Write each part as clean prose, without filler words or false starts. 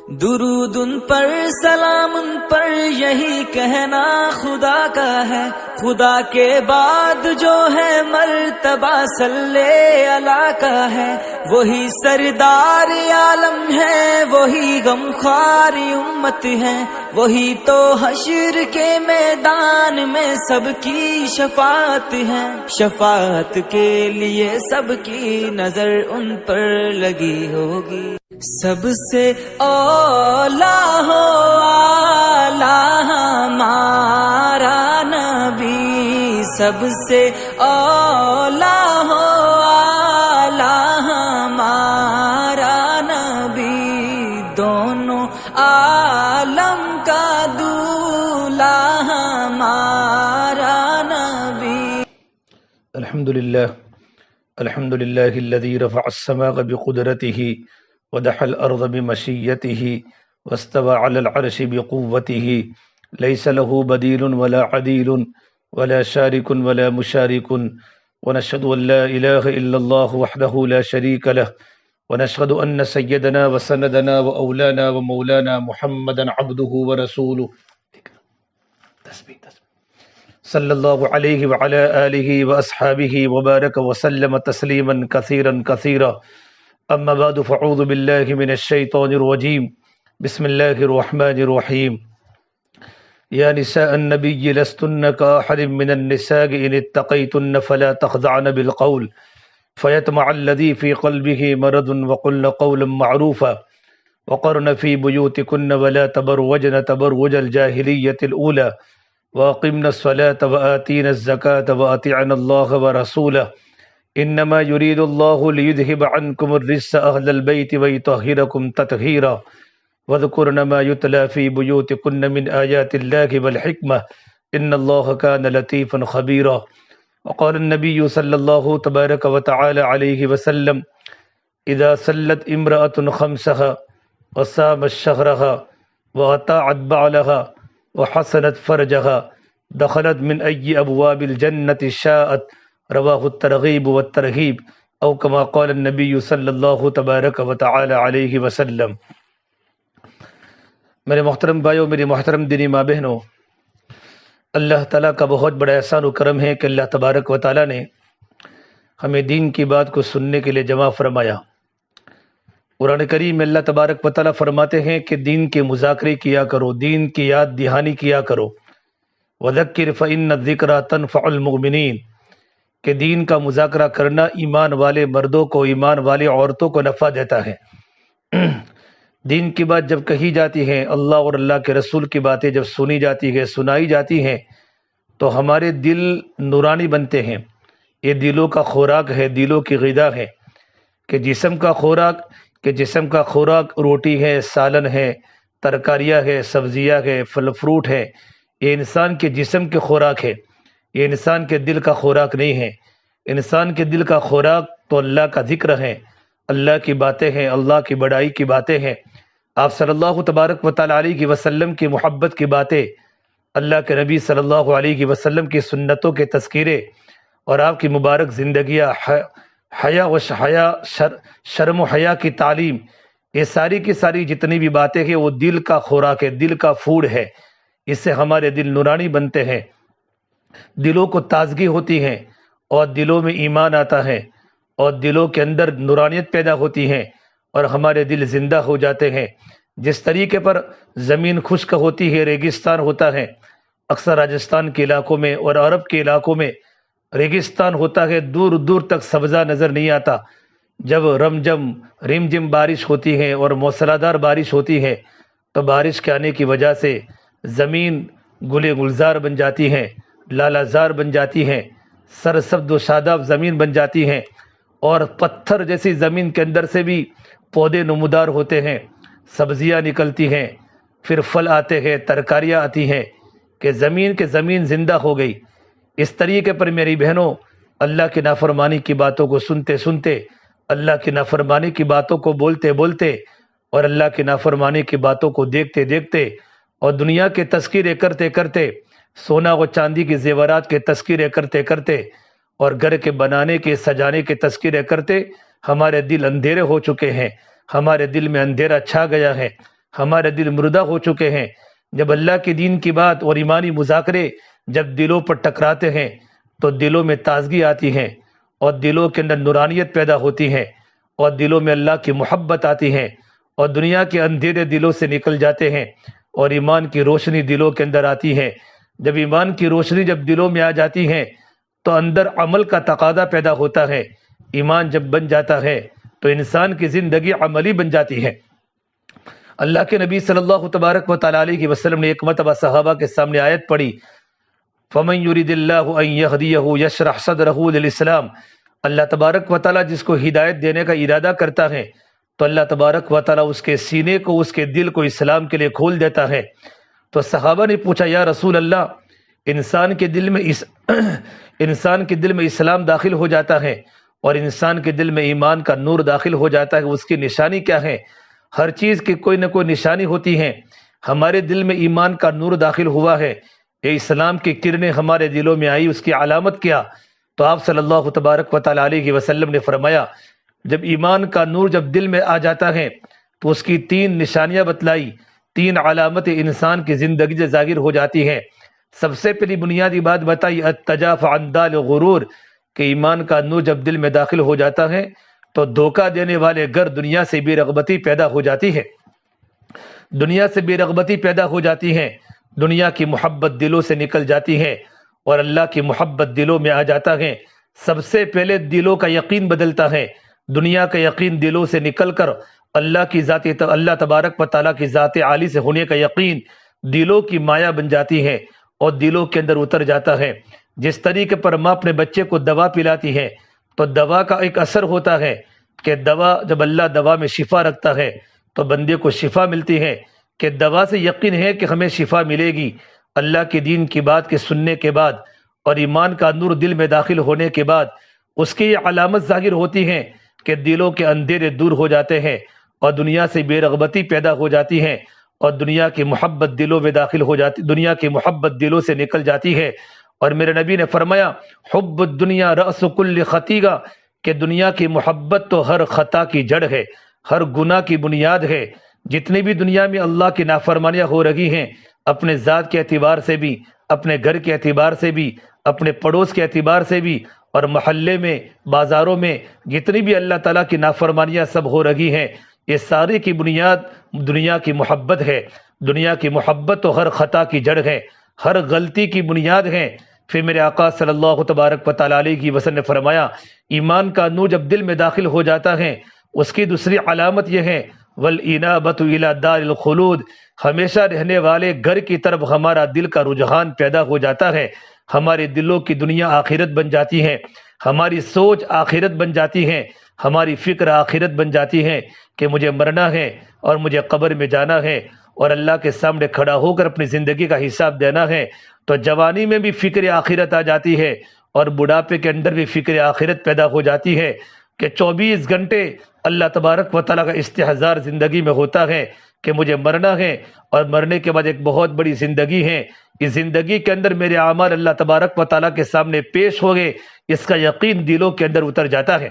درود ان پر سلام ان پر یہی کہنا خدا کا ہے، خدا کے بعد جو ہے مرتبہ صلی اللہ کا ہے، وہی سردار عالم ہے، وہی غمخوار امت ہے، وہی تو حشر کے میدان میں سب کی شفاعت ہے، شفاعت کے لیے سب کی نظر ان پر لگی ہوگی۔ سب سے اولا ہو اعلیٰ ہمارا نبی، سب سے اولا ہو اعلیٰ ہمارا نبی، دونوں عالم کا دولا ہمارا نبی۔ الحمد لله الذي رفع السماء بقدرته ودح الأرض بمشيته واستوى على العرش بقوته، ليس له بديل ولا عديل ولا شارك ولا مشارك، ونشهد أن لا إله إلا الله وحده لا شريك له، ونشهد أن سيدنا وسندنا وأولانا ومولانا محمدا عبده ورسوله صلی اللہ علیہ وعلى آلہ وأصحابہ وبارک وسلم تسلیما کثیرا کثیرا، اما بعد فاعوذ باللہ من الشیطان الرجیم، بسم اللہ الرحمن الرحیم۔ یا نساء النبی لستن کاحد من النساء ان اتقیتن فلا تخضعن بالقول فیطمع الذی فی قلبہ مرض وقلن قولا معروفا وقرن فی بیوتکن ولا تبرجن تبرج الجاہلیۃ الاولی وَأَقِمْنَا الصَّلَاةَ وَآتِينَا الزَّكَاةَ وَأَطِعْنَا اللَّهَ وَرَسُولَهُ إِنَّمَا يُرِيدُ اللَّهُ لِيُذْهِبَ عَنْكُمُ الرِّجْسَ أَهْلَ الْبَيْتِ وَيُطَهِّرَكُمْ تَطْهِيرًا وَاذْكُرْنَ مَا يُتْلَى فِي بُيُوتِكُنَّ مِنْ آيَاتِ اللَّهِ وَالْحِكْمَةِ إِنَّ اللَّهَ كَانَ لَطِيفًا خَبِيرًا۔ وقال النبي صلى الله تبارك وتعالى عليه وسلم: إذا صلت امرأة خمسها وصامت شهرها وأطاعت بعلها وحسنت فرجها دخلت من ای ابواب الجنت شاءت، رواہ الترغیب والترہیب، او کما قال النبی صلی اللہ تبارک و تعالی علیہ وسلم۔ میرے محترم بھائیوں، میری محترم دینی ماں بہنوں، اللہ تعالیٰ کا بہت بڑا احسان و کرم ہے کہ اللہ تبارک و تعالیٰ نے ہمیں دین کی بات کو سننے کے لیے جمع فرمایا۔ قرآن کریم میں اللہ تبارک و تعالیٰ فرماتے ہیں کہ دین کے مذاکرے کیا کرو، دین کی یاد دہانی کیا کرو، وَذَكِّرْ فَإِنَّ الذِّكْرَىٰ تَنفَعُ الْمُؤْمِنِينَ، کہ دین کا مذاکرہ کرنا ایمان والے مردوں کو، ایمان والے عورتوں کو نفع دیتا ہے۔ دین کی بات جب کہی جاتی ہے، اللہ اور اللہ کے رسول کی باتیں جب سنی جاتی ہے، سنائی جاتی ہیں، تو ہمارے دل نورانی بنتے ہیں۔ یہ دلوں کا خوراک ہے، دلوں کی غذا ہے، کہ جسم کا خوراک روٹی ہے، سالن ہے، ترکاریاں ہے، سبزیاں ہے، پھل فروٹ ہے، یہ انسان کے جسم کے خوراک ہے، یہ انسان کے دل کا خوراک نہیں ہے۔ انسان کے دل کا خوراک تو اللہ کا ذکر ہے، اللہ کی باتیں ہیں، اللہ کی بڑائی کی باتیں ہیں، آپ صلی اللہ تبارک و تعالی علیہ وسلم کی محبت کی باتیں، اللہ کے نبی صلی اللہ علیہ وسلم کی سنتوں کے تذکرے، اور آپ کی مبارک زندگیاں، شرم و حیا کی تعلیم، یہ ساری کی ساری جتنی بھی باتیں ہیں وہ دل کا خوراک ہے، دل کا فوڈ ہے۔ اس سے ہمارے دل نورانی بنتے ہیں، دلوں کو تازگی ہوتی ہے، اور دلوں میں ایمان آتا ہے، اور دلوں کے اندر نورانیت پیدا ہوتی ہے، اور ہمارے دل زندہ ہو جاتے ہیں۔ جس طریقے پر زمین خشک ہوتی ہے، ریگستان ہوتا ہے، اکثر راجستھان کے علاقوں میں اور عرب کے علاقوں میں ریگستان ہوتا ہے، دور دور تک سبزہ نظر نہیں آتا۔ جب رمجم بارش ہوتی ہے اور موسلادھار بارش ہوتی ہے تو بارش کے آنے کی وجہ سے زمین گلے گلزار بن جاتی ہے، لالہ زار بن جاتی ہے، سرسبز و شاداب زمین بن جاتی ہے، اور پتھر جیسی زمین کے اندر سے بھی پودے نمودار ہوتے ہیں، سبزیاں نکلتی ہیں، پھر پھل آتے ہیں، ترکاریاں آتی ہیں، کہ زمین زندہ ہو گئی۔ اس طریقے پر میری بہنوں، اللہ کی نافرمانی کی باتوں کو سنتے سنتے، اللہ کی نافرمانی کی باتوں کو بولتے بولتے، اور اللہ کی نافرمانی کی باتوں کو دیکھتے دیکھتے، اور دنیا کے تذکرے کرتے کرتے، سونا و چاندی کے زیورات کے تذکرے کرتے کرتے، اور گھر کے بنانے کے سجانے کے تذکرے کرتے ہمارے دل اندھیرے ہو چکے ہیں، ہمارے دل میں اندھیرا چھا گیا ہے، ہمارے دل مردہ ہو چکے ہیں۔ جب اللہ کے دین کی بات اور ایمانی مذاکرے جب دلوں پر ٹکراتے ہیں تو دلوں میں تازگی آتی ہے اور دلوں کے اندر نورانیت پیدا ہوتی ہے اور دلوں میں اللہ کی محبت آتی ہے اور دنیا کے اندھیرے دلوں سے نکل جاتے ہیں اور ایمان کی روشنی دلوں کے اندر آتی ہے۔ جب ایمان کی روشنی جب دلوں میں آ جاتی ہے تو اندر عمل کا تقاضا پیدا ہوتا ہے۔ ایمان جب بن جاتا ہے تو انسان کی زندگی عملی بن جاتی ہے۔ اللہ کے نبی صلی اللہ تبارک و تعالیٰ علیہ وسلم نے ایک مرتبہ صحابہ کے سامنے آیت پڑھی، فَمَن يُرِدِ اللَّهُ أَن يَهْدِيَهُ يَشْرَحْ صَدْرَهُ لِلْإِسْلَامِ۔ اللہ تبارک و تعالیٰ جس کو ہدایت دینے کا ارادہ کرتا ہے تو اللہ تبارک و تعالیٰ اس کے سینے کو، اس کے دل کو اسلام کے لیے کھول دیتا ہے۔ تو صحابہ نے پوچھا، یا رسول اللہ، انسان کے دل میں اسلام داخل ہو جاتا ہے اور انسان کے دل میں ایمان کا نور داخل ہو جاتا ہے، اس کی نشانی کیا ہے؟ ہر چیز کی کوئی نہ کوئی نشانی ہوتی ہے۔ ہمارے دل میں ایمان کا نور داخل ہوا ہے، یہ اسلام کی کرنیں ہمارے دلوں میں آئی، اس کی علامت کیا؟ تو آپ صلی اللہ تبارک و تعالیٰ علیہ وسلم نے فرمایا، جب ایمان کا نور جب دل میں آ جاتا ہے تو اس کی 3 نشانیاں بتلائی، 3 علامتیں انسان کی زندگی سے ظاہر ہو جاتی ہیں۔ سب سے پہلی بنیادی بات بتائی، التجاف عن دال غرور، کہ ایمان کا نور جب دل میں داخل ہو جاتا ہے تو دھوکہ دینے والے گھر دنیا سے بے رغبتی پیدا ہو جاتی ہے، دنیا سے بے رغبتی پیدا ہو جاتی ہے، دنیا کی محبت دلوں سے نکل جاتی ہے اور اللہ کی محبت دلوں میں آ جاتا ہے۔ سب سے پہلے دلوں کا یقین بدلتا ہے، دنیا کا یقین دلوں سے نکل کر اللہ تبارک و تعالیٰ کی ذات عالی سے ہونے کا یقین دلوں کی مایا بن جاتی ہے اور دلوں کے اندر اتر جاتا ہے۔ جس طریقے پر ماں اپنے بچے کو دوا پلاتی ہے تو دوا کا ایک اثر ہوتا ہے کہ دوا جب اللہ دوا میں شفا رکھتا ہے تو بندے کو شفا ملتی ہے، کہ دوا سے یقین ہے کہ ہمیں شفا ملے گی۔ اللہ کے دین کی بات کے سننے کے بعد اور ایمان کا نور دل میں داخل ہونے کے بعد اس کی یہ علامت ظاہر ہوتی ہے کہ دلوں کے اندھیرے دور ہو جاتے ہیں اور دنیا سے بے رغبتی پیدا ہو جاتی ہے اور دنیا کی محبت دلوں میں داخل ہو جاتی، دنیا کی محبت دلوں سے نکل جاتی ہے۔ اور میرے نبی نے فرمایا، حب الدنیا رأس کل خطیگہ، کہ دنیا کی محبت تو ہر خطا کی جڑ ہے، ہر گناہ کی بنیاد ہے۔ جتنی بھی دنیا میں اللہ کی نافرمانیاں ہو رہی ہیں، اپنے ذات کے اعتبار سے بھی، اپنے گھر کے اعتبار سے بھی، اپنے پڑوس کے اعتبار سے بھی، اور محلے میں، بازاروں میں جتنی بھی اللہ تعالیٰ کی نافرمانیاں سب ہو رہی ہیں، یہ ساری کی بنیاد دنیا کی محبت ہے۔ دنیا کی محبت تو ہر خطا کی جڑ ہے، ہر غلطی کی بنیاد ہے۔ پھر میرے آقا صلی اللہ تبارک و تعالیٰ علیہ وسلم نے فرمایا، ایمان کا نور جب دل میں داخل ہو جاتا ہے اس کی دوسری علامت یہ ہے، وَالْإِنَابَةُ إِلَى دَارِ الْخُلُودِ، ہمیشہ رہنے والے گھر کی طرف ہمارا دل کا رجحان پیدا ہو جاتا ہے۔ ہمارے دلوں کی دنیا آخرت بن جاتی ہے، ہماری سوچ آخرت بن جاتی ہے، ہماری فکر آخرت بن جاتی ہے کہ مجھے مرنا ہے اور مجھے قبر میں جانا ہے اور اللہ کے سامنے کھڑا ہو کر اپنی زندگی کا حساب دینا ہے۔ تو جوانی میں بھی فکر آخرت آ جاتی ہے اور بڑھاپے کے اندر بھی فکر آخرت پیدا ہو جاتی ہے کہ 24 گھنٹے اللہ تبارک و تعالیٰ کا استحضار زندگی میں ہوتا ہے کہ مجھے مرنا ہے اور مرنے کے بعد ایک بہت بڑی زندگی ہے، اس زندگی کے اندر میرے اعمال اللہ تبارک و تعالیٰ کے سامنے پیش ہو گئے، اس کا یقین دلوں کے اندر اتر جاتا ہے۔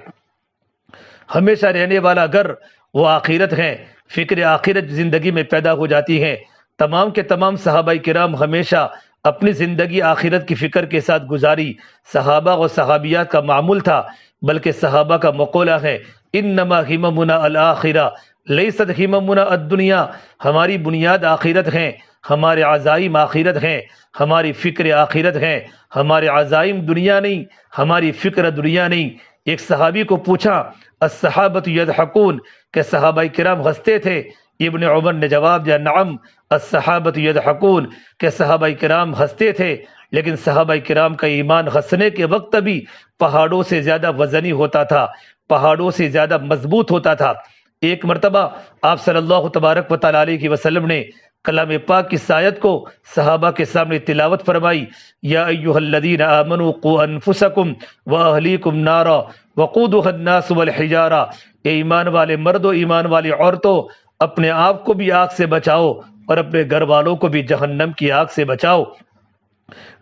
ہمیشہ رہنے والا گھر وہ آخرت ہے، فکر آخرت زندگی میں پیدا ہو جاتی ہے۔ تمام کے تمام صحابہ کرام ہمیشہ اپنی زندگی آخرت کی فکر کے ساتھ گزاری۔ صحابہ اور صحابیات کا معمول تھا، بلکہ صحابہ کا مقولہ ہے، انما ہممنا الآخرہ لیست ہممنا الدنیا، ہماری بنیاد آخرت ہے، ہمارے عزائم آخرت ہیں، ہماری فکر آخرت ہے، ہمارے عزائم دنیا نہیں، ہماری فکر دنیا نہیں۔ ایک صحابی کو پوچھا، الصحابۃ یضحکون، کہ صحابہ کرام ہنستے تھے؟ ابن عمر نے جواب دیا، نعم الصحابۃ یضحکون، کہ صحابہ کرام ہنستے تھے، لیکن صحابہ کرام کا ایمان ہنسنے کے وقت بھی پہاڑوں سے زیادہ وزنی ہوتا تھا، پہاڑوں سے زیادہ مضبوط ہوتا تھا۔ ایک مرتبہ آپ صلی اللہ تبارک و تعالیٰ علیہ وسلم نے کلام پاک کی آیت کو صحابہ کے سامنے تلاوت فرمائی، یا ایھا الذین آمنوا قوا انفسکم واہلیکم نارا وقودھا الناس والحجارہ، اے ایمان والے مردوں، ایمان والی عورتوں، اپنے آپ کو بھی آگ سے بچاؤ اور اپنے گھر والوں کو بھی جہنم کی آگ سے بچاؤ۔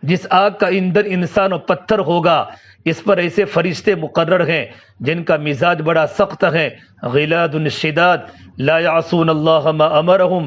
جس آگ کا ایندھن انسان و پتھر ہوگا، اس پر ایسے فرشتے مقرر ہیں جن کا مزاج بڑا سخت ہے، غلاد شداد لا یعصون اللہ ما امرہم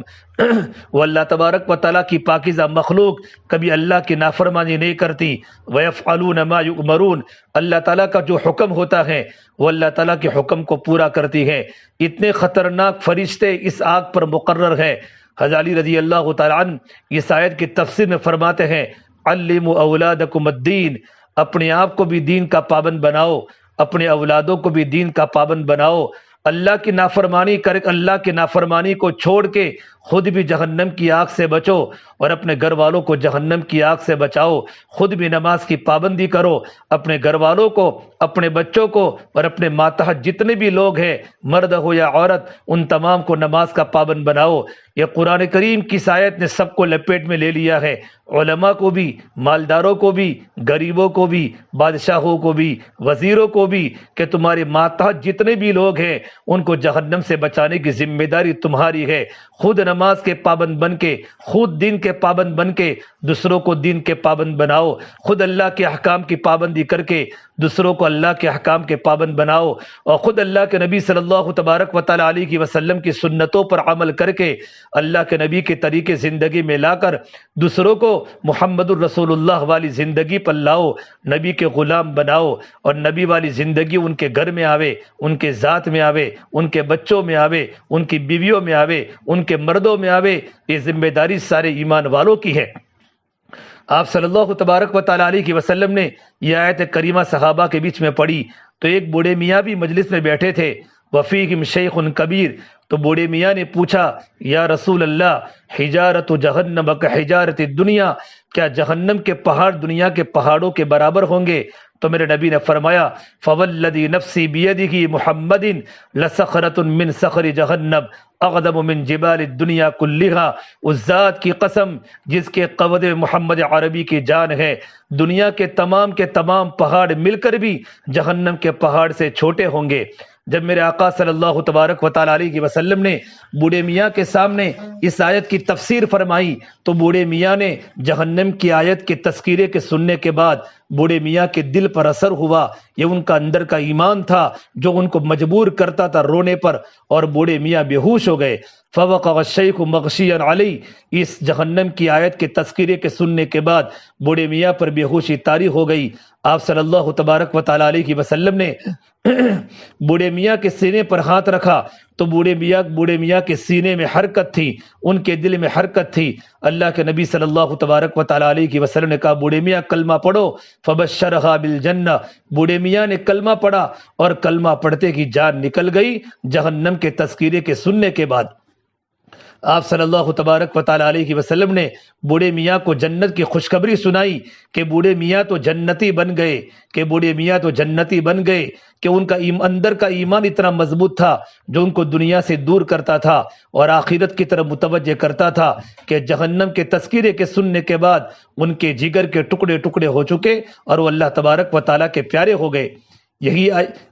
وہ اللہ تبارک و تعالیٰ کی پاکیزہ مخلوق کبھی اللہ کی نافرمانی نہیں کرتی، ویفعلون ما یؤمرون اللہ تعالیٰ کا جو حکم ہوتا ہے وہ اللہ تعالیٰ کے حکم کو پورا کرتی ہے۔ اتنے خطرناک فرشتے اس آگ پر مقرر ہیں۔ حضرت علی رضی اللہ تعالیٰ عنہ اس آیت کی تفسیر میں فرماتے ہیں، علموا اولادکم الدین، اپنے آپ کو بھی دین کا پابند بناؤ، اپنے اولادوں کو بھی دین کا پابند بناؤ۔ اللہ کی نافرمانی کر اللہ کی نافرمانی کو چھوڑ کے خود بھی جہنم کی آگ سے بچو اور اپنے گھر والوں کو جہنم کی آگ سے بچاؤ۔ خود بھی نماز کی پابندی کرو، اپنے گھر والوں کو، اپنے بچوں کو اور اپنے ماتحت جتنے بھی لوگ ہیں، مرد ہو یا عورت، ان تمام کو نماز کا پابند بناؤ۔ یہ قرآن کریم کی آیت نے سب کو لپیٹ میں لے لیا ہے، علماء کو بھی، مالداروں کو بھی، غریبوں کو بھی، بادشاہوں کو بھی، وزیروں کو بھی، کہ تمہارے ماتحت جتنے بھی لوگ ہیں ان کو جہنم سے بچانے کی ذمہ داری تمہاری ہے۔ خود نماز کے پابند بن کے، خود دین کے پابند بن کے دوسروں کو دین کے پابند بناؤ، خود اللہ کے احکام کی پابندی کر کے دوسروں کو اللہ کے احکام کے پابند بناؤ، اور خود اللہ کے نبی صلی اللہ تبارک و تعالیٰ علیہ وسلم کی سنتوں پر عمل کر کے اللہ کے نبی کے طریقے زندگی میں لا کر دوسروں کو محمد الرسول اللہ والی زندگی پر لاؤ، نبی کے غلام بناؤ، اور نبی والی زندگی ان کے گھر میں آوے، ان کے ذات میں آوے، ان کے بچوں میں آوے، ان کی بیویوں میں آوے، ان کے مردوں میں آوے۔ یہ ذمہ داری سارے ایمان والوں کی ہے۔ آپ صلی اللہ تبارک و تعالیٰ علیہ وسلم نے یہ آیت کریمہ صحابہ کے بیچ میں پڑھی تو ایک بوڑھے میاں بھی مجلس میں بیٹھے تھے، وفیہم شیخ کبیر، تو بوڑھے میاں نے پوچھا، یا رسول اللہ، حجارت جہنم کحجارت الدنیا، کیا جہنم کے پہاڑ دنیا کے پہاڑوں کے برابر ہوں گے؟ تو میرے نبی نے فرمایا، فوالذی نفسی بیدہ محمد لصخرۃ من صخر جہنم اقدم من جبال الدنیا کلھا، اس ذات کی قسم جس کے قبض محمد عربی کی جان ہے، دنیا کے تمام پہاڑ مل کر بھی جہنم کے پہاڑ سے چھوٹے ہوں گے۔ جب میرے آقا صلی اللہ تبارک و تعالیٰ علیہ وسلم نے بوڑھے میاں کے سامنے اس آیت کی تفسیر فرمائی تو بوڑھے میاں نے جہنم کی آیت کے تذکیرے کے سننے کے بعد بوڑھے میاں کے دل پر اثر ہوا، یہ ان کا اندر کا ایمان تھا جو ان کو مجبور کرتا تھا رونے پر، اور بوڑھے میاں بے ہوش ہو گئے۔ فوقع الشیخ مغشیا علیہ، اس جہنم کی آیت کے تذکیرے کے سننے کے بعد بوڑھے میاں پر بے ہوشی طاری ہو گئی۔ آپ صلی اللہ تبارک و تعالیٰ علیہ وسلم نے بوڑھے میاں کے سینے پر ہاتھ رکھا تو بوڑھے میاں کے سینے میں حرکت تھی، ان کے دل میں حرکت تھی۔ اللہ کے نبی صلی اللہ تبارک و تعالیٰ علیہ وسلم نے کہا، بوڑھے میاں کلمہ پڑھو، فبشرھا بالجنہ، بوڑھے میاں نے کلمہ پڑھا اور کلمہ پڑھتے کی جان نکل گئی جہنم کے تذکیرے کے سننے کے بعد۔ آپ صلی اللہ تبارک و تعالیٰ علیہ وسلم نے بوڑھے میاں کو جنت کی خوشخبری سنائی کہ بوڑھے میاں تو جنتی بن گئے، کہ ان کا اندر کا ایمان اتنا مضبوط تھا جو ان کو دنیا سے دور کرتا تھا اور آخرت کی طرف متوجہ کرتا تھا، کہ جہنم کے تذکیرے کے سننے کے بعد ان کے جگر کے ٹکڑے ٹکڑے ہو چکے اور وہ اللہ تبارک و تعالیٰ کے پیارے ہو گئے۔ یہی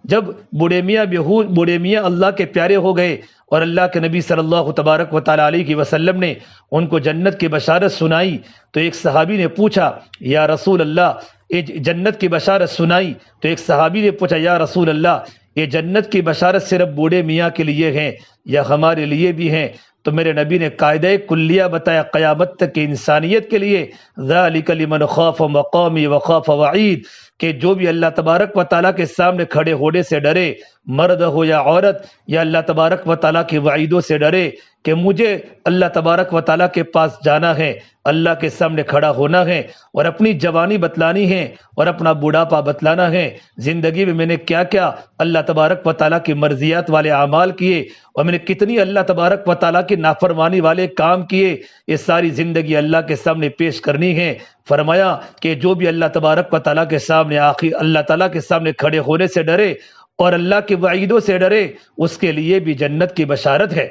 جب بوڑھے میاں اللہ کے پیارے ہو گئے اور اللہ کے نبی صلی اللہ تبارک و تعالیٰ علیہ وسلم نے ان کو جنت کی بشارت سنائی تو ایک صحابی نے پوچھا، یا رسول اللہ، یہ جنت کی بشارت سنائی تو ایک صحابی نے پوچھا، یا رسول اللہ، یہ جنت کی بشارت صرف بوڑھے میاں کے لیے ہیں یا ہمارے لیے بھی ہیں؟ تو میرے نبی نے قاعدہ کلیہ بتایا قیامت تک کی انسانیت کے لیے، ذالک لمن خاف مقامی وخاف وعید، کہ جو بھی اللہ تبارک و تعالیٰ کے سامنے کھڑے ہونے سے ڈرے، مرد ہو یا عورت، یا اللہ تبارک و تعالیٰ کی وعیدوں سے ڈرے کہ مجھے اللہ تبارک و تعالیٰ کے پاس جانا ہے، اللہ کے سامنے کھڑا ہونا ہے اور اپنی جوانی بتلانی ہے اور اپنا بڑھاپا بتلانا ہے، زندگی میں نے کیا کیا اللہ تبارک و تعالیٰ کی مرضیات والے اعمال کیے اور میں نے کتنی اللہ تبارک و تعالیٰ کی نافرمانی والے کام کیے، یہ ساری زندگی اللہ کے سامنے پیش کرنی ہے۔ فرمایا کہ جو بھی اللہ تبارک و تعالیٰ کے سامنے اللہ تعالیٰ کے سامنے کھڑے ہونے سے ڈرے اور اللہ کے وعیدوں سے ڈرے، اس کے لیے بھی جنت کی بشارت ہے۔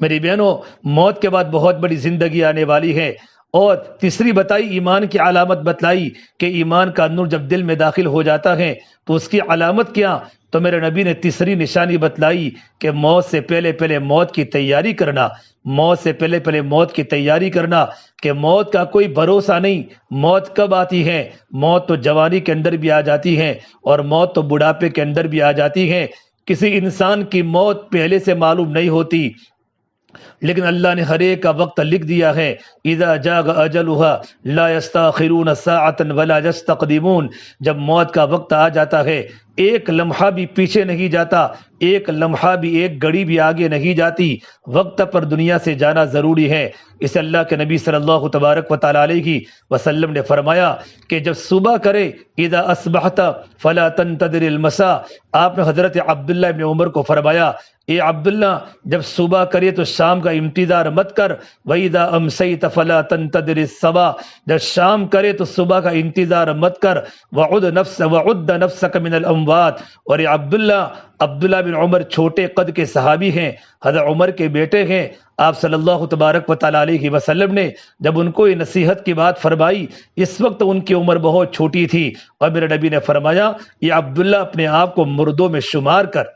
میری بہنوں، موت کے بعد بہت بڑی زندگی آنے والی ہے، اور تیسری بتائی ایمان کی علامت بتلائی کہ ایمان کا نور جب دل میں داخل ہو جاتا ہے تو اس کی علامت کیا؟ تو میرے نبی نے تیسری نشانی بتلائی کہ موت سے پہلے پہلے موت کی تیاری کرنا، موت سے پہلے پہلے موت کی تیاری کرنا، کہ موت کا کوئی بھروسہ نہیں، موت کب آتی ہے؟ موت تو جوانی کے اندر بھی آ جاتی ہے اور موت تو بڑھاپے کے اندر بھی آ جاتی ہے۔ کسی انسان کی موت پہلے سے معلوم نہیں ہوتی، لیکن اللہ نے ہر ایک کا وقت لکھ دیا ہے۔ اذا جاء اجلها لا يستاخرون ساعة ولا يستقدمون، جب موت کا وقت آ جاتا ہے ایک لمحہ بھی پیچھے نہیں جاتا، ایک لمحہ بھی، ایک گھڑی بھی آگے نہیں جاتی۔ وقت پر دنیا سے جانا ضروری ہے۔ اسے اللہ کے نبی صلی اللہ تبارک و تعالی علیہ وسلم نے فرمایا کہ جب صبح کرے اذا اصبحت فلا تنتظر المساء، آپ نے حضرت عبداللہ ابن عمر کو فرمایا، اے عبداللہ جب صبح کرے تو شام کا انتظار مت کر، وَإِذَا أَمْسَيْتَ فَلَا تَنْتَظِرِ الصَّبَاحَ، جب شام کرے تو صبح کا انتظار مت کر، وَعُدْ نَفْسَكَ مِنَ الْأَمْوَاتِ، اور اے عبداللہ بن عمر چھوٹے قد کے صحابی ہیں، حضرت عمر کے بیٹے ہیں۔ آپ صلی اللہ تبارک و تعالی علیہ وسلم نے جب ان کو یہ نصیحت کی بات فرمائی، اس وقت ان کی عمر بہت چھوٹی تھی، اور میرے نبی نے فرمایا، یہ عبداللہ اپنے آپ کو مردوں میں شمار کر،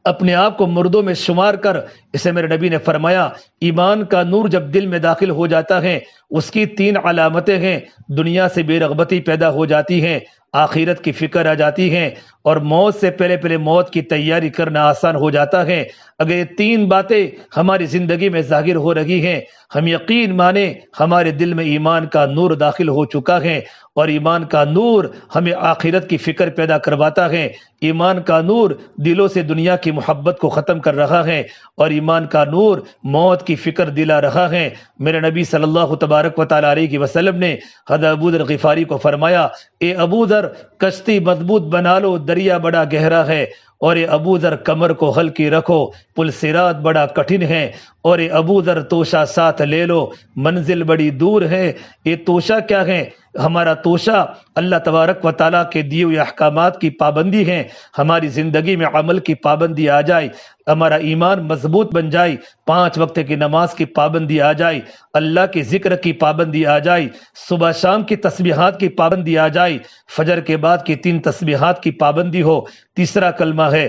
اپنے آپ کو مردوں میں شمار کر۔ اسے میرے نبی نے فرمایا، ایمان کا نور جب دل میں داخل ہو جاتا ہے اس کی 3 علامتیں ہیں۔ دنیا سے بے رغبتی پیدا ہو جاتی ہے، آخرت کی فکر آ جاتی ہے، اور موت سے پہلے پہلے موت کی تیاری کرنا آسان ہو جاتا ہے۔ اگر یہ 3 باتیں ہماری زندگی میں ظاہر ہو رہی ہیں، ہم یقین مانیں ہمارے دل میں ایمان کا نور داخل ہو چکا ہے، اور ایمان کا نور ہمیں آخرت کی فکر پیدا کرواتا ہے۔ ایمان کا نور دلوں سے دنیا کی محبت کو ختم کر رہا ہے، اور ایمان کا نور موت کی فکر دلا رہا ہے۔ میرے نبی صلی اللہ تبارک و تعالی علیہ وسلم نے حضرت ابو ذر غفاری کو فرمایا، اے ابو ذر کشتی مضبوط بنا لو، دریا بڑا گہرا ہے، اور اے ابو ذر کمر کو ہلکی رکھو، پل صراط بڑا کٹھن ہے، اور اے ابو ذر توشہ ساتھ لے لو، منزل بڑی دور ہے۔ یہ توشہ کیا ہے؟ ہمارا توشہ اللہ تبارک و تعالیٰ کے دیے ہوئے احکامات کی پابندی ہے۔ ہماری زندگی میں عمل کی پابندی آ جائے، ہمارا ایمان مضبوط بن جائے، 5 وقت کی نماز کی پابندی آ جائے، اللہ کے ذکر کی پابندی آ جائے، صبح شام کی تسبیحات کی پابندی آ جائے، فجر کے بعد کی 3 تسبیحات کی پابندی ہو، تیسرا کلمہ ہے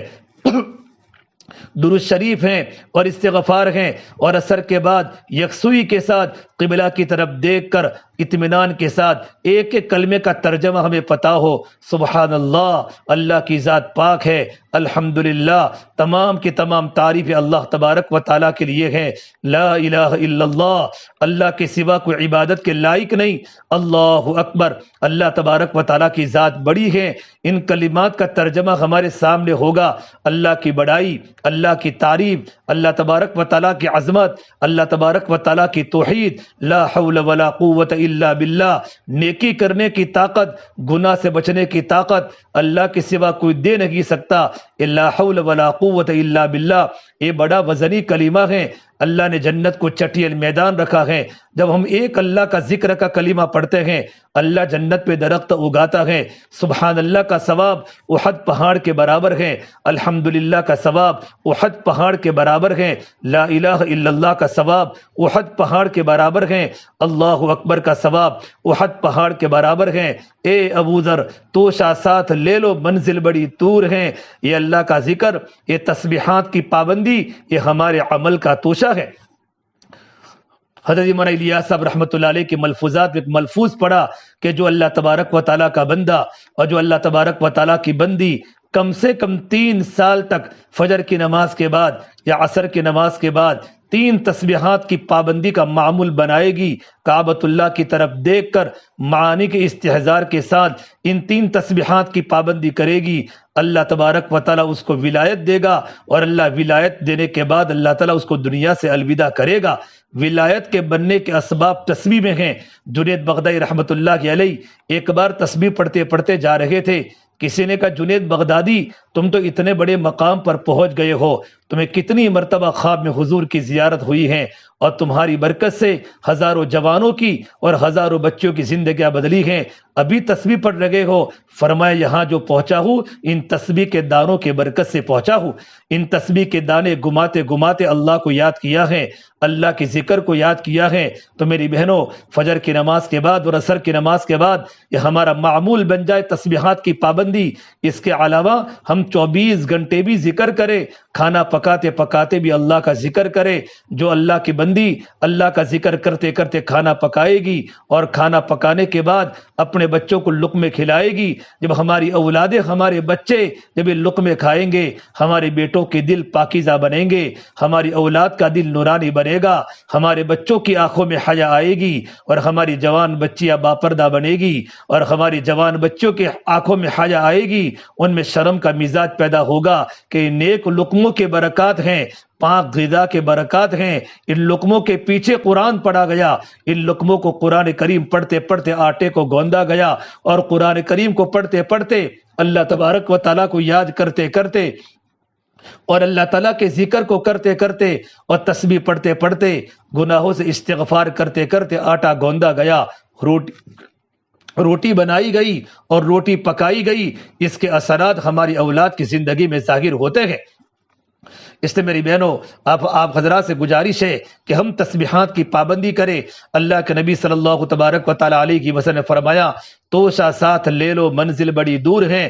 درود شریف ہیں اور استغفار ہیں، اور عصر کے بعد یکسوئی کے ساتھ قبلہ کی طرف دیکھ کر اطمینان کے ساتھ ایک ایک کلمے کا ترجمہ ہمیں پتا ہو۔ سبحان اللہ، اللہ کی ذات پاک ہے، الحمدللہ، تمام کی تمام تعریف اللہ تبارک و تعالیٰ کے لیے ہے، لا الہ الا اللہ، اللہ کے سوا کوئی عبادت کے لائق نہیں، اللہ اکبر، اللہ تبارک و تعالیٰ کی ذات بڑی ہے۔ ان کلمات کا ترجمہ ہمارے سامنے ہوگا، اللہ کی بڑائی، اللہ کی تعریف، اللہ تبارک و تعالیٰ کی عظمت، اللہ تبارک و تعالیٰ کی توحید، لا حول ولا قوت الا باللہ، نیکی کرنے کی طاقت، گناہ سے بچنے کی طاقت اللہ کے سوا کوئی دے نہیں سکتا، لا حول ولا قوت الا باللہ۔ یہ بڑا وزنی کلمہ ہے۔ اللہ نے جنت کو چٹیل میدان رکھا ہے۔ جب ہم ایک اللہ کا ذکر کا کلمہ پڑھتے ہیں، اللہ جنت پہ درخت اگاتا ہے۔ سبحان اللہ کا ثواب احد پہاڑ کے برابر ہے، الحمدللہ کا ثواب احد پہاڑ کے برابر ہے، لا الہ الا اللہ کا ثواب احد پہاڑ کے برابر ہے، اللہ اکبر کا ثواب احد پہاڑ کے برابر ہے۔ اے ابو ذر توشہ ساتھ لے لو، منزل بڑی دور ہے۔ یہ اللہ کا ذکر، یہ تسبیحات کی پابندی، یہ ہمارے عمل کا توشہ ہے۔ حضرت مولانا الیاس صاحب رحمۃ اللہ علیہ کے ملفوظات میں ایک ملفوظ پڑھا کہ جو اللہ تبارک و تعالیٰ کا بندہ اور جو اللہ تبارک و تعالیٰ کی بندی کم سے کم 3 سال تک فجر کی نماز کے بعد یا عصر کی نماز کے بعد 3 تسبیحات کی پابندی کا معمول بنائے گی، کعبۃ اللہ کی طرف دیکھ کر معانی کے استحضار کے ساتھ ان 3 تسبیحات کی پابندی کرے گی، اللہ تبارک و تعالیٰ اس کو ولایت دے گا، اور اللہ ولایت دینے کے بعد اللہ تعالیٰ اس کو دنیا سے الوداع کرے گا۔ ولایت کے بننے کے اسباب تسبیح میں ہیں۔ جنید بغدادی رحمۃ اللہ علیہ ایک بار تسبیح پڑھتے پڑھتے جا رہے تھے، کسی نے کہا جنید بغدادی تم تو اتنے بڑے مقام پر پہنچ گئے ہو، تمہیں کتنی مرتبہ خواب میں حضور کی زیارت ہوئی ہے اور تمہاری برکت سے ہزاروں جوانوں کی اور ہزاروں بچوں کی زندگیاں بدلی ہیں. ابھی تسبیح پڑھ لگے ہو. فرمایا یہاں جو پہنچا ہوں ان تسبیح کے دانوں کے برکت سے پہنچا ہوں. ان تسبیح کے دانے گماتے گماتے اللہ کو یاد کیا ہے, اللہ کے ذکر کو یاد کیا ہے. تو میری بہنوں, فجر کی نماز کے بعد اور عصر کی نماز کے بعد یہ ہمارا معمول بن جائے تسبیحات کی پابندی. اس کے علاوہ ہم 24 گھنٹے بھی ذکر کریں, کھانا پکاتے پکاتے بھی اللہ کا ذکر کرے. جو اللہ کی بندی اللہ کا ذکر کرتے کرتے کھانا پکائے گی اور کھانا پکانے کے بعد اپنے بچوں کو لقمے کھلائے گی, جب ہماری اولادیں ہمارے بچے جب یہ لقمے کھائیں گے ہمارے بیٹوں کے دل پاکیزہ بنیں گے, ہماری اولاد کا دل نورانی بنے گا, ہمارے بچوں کی آنکھوں میں حیا آئے گی اور ہماری جوان بچیاں باپردہ بنے گی اور ہماری جوان بچوں کی آنکھوں میں حیا آئے گی, ان میں شرم کا مزاج پیدا ہوگا کہ نیک لقموں کے برکات ہیں, پاک غذا کے برکات ہیں. ان لقموں کے پیچھے قرآن پڑھا گیا, ان لقموں کو قرآن کریم پڑھتے پڑھتے آٹے کو گوندا گیا اور قرآن کریم کو پڑھتے پڑھتے اللہ تبارک و تعالیٰ کو یاد کرتے کرتے اور اللہ تعالیٰ کے ذکر کو کرتے کرتے اور تسبیح پڑھتے پڑھتے گناہوں سے استغفار کرتے کرتے آٹا گوندا گیا, روٹی بنائی گئی اور روٹی پکائی گئی. اس کے اثرات ہماری اولاد کی زندگی میں ظاہر ہوتے ہیں. اس لیے میری بہنوں, آپ حضرات سے گزارش ہے کہ ہم تسبیحات کی پابندی کریں. اللہ کے نبی صلی اللہ تبارک و تعالیٰ علیہ وسلم نے فرمایا توشہ ساتھ لے لو منزل بڑی دور ہے.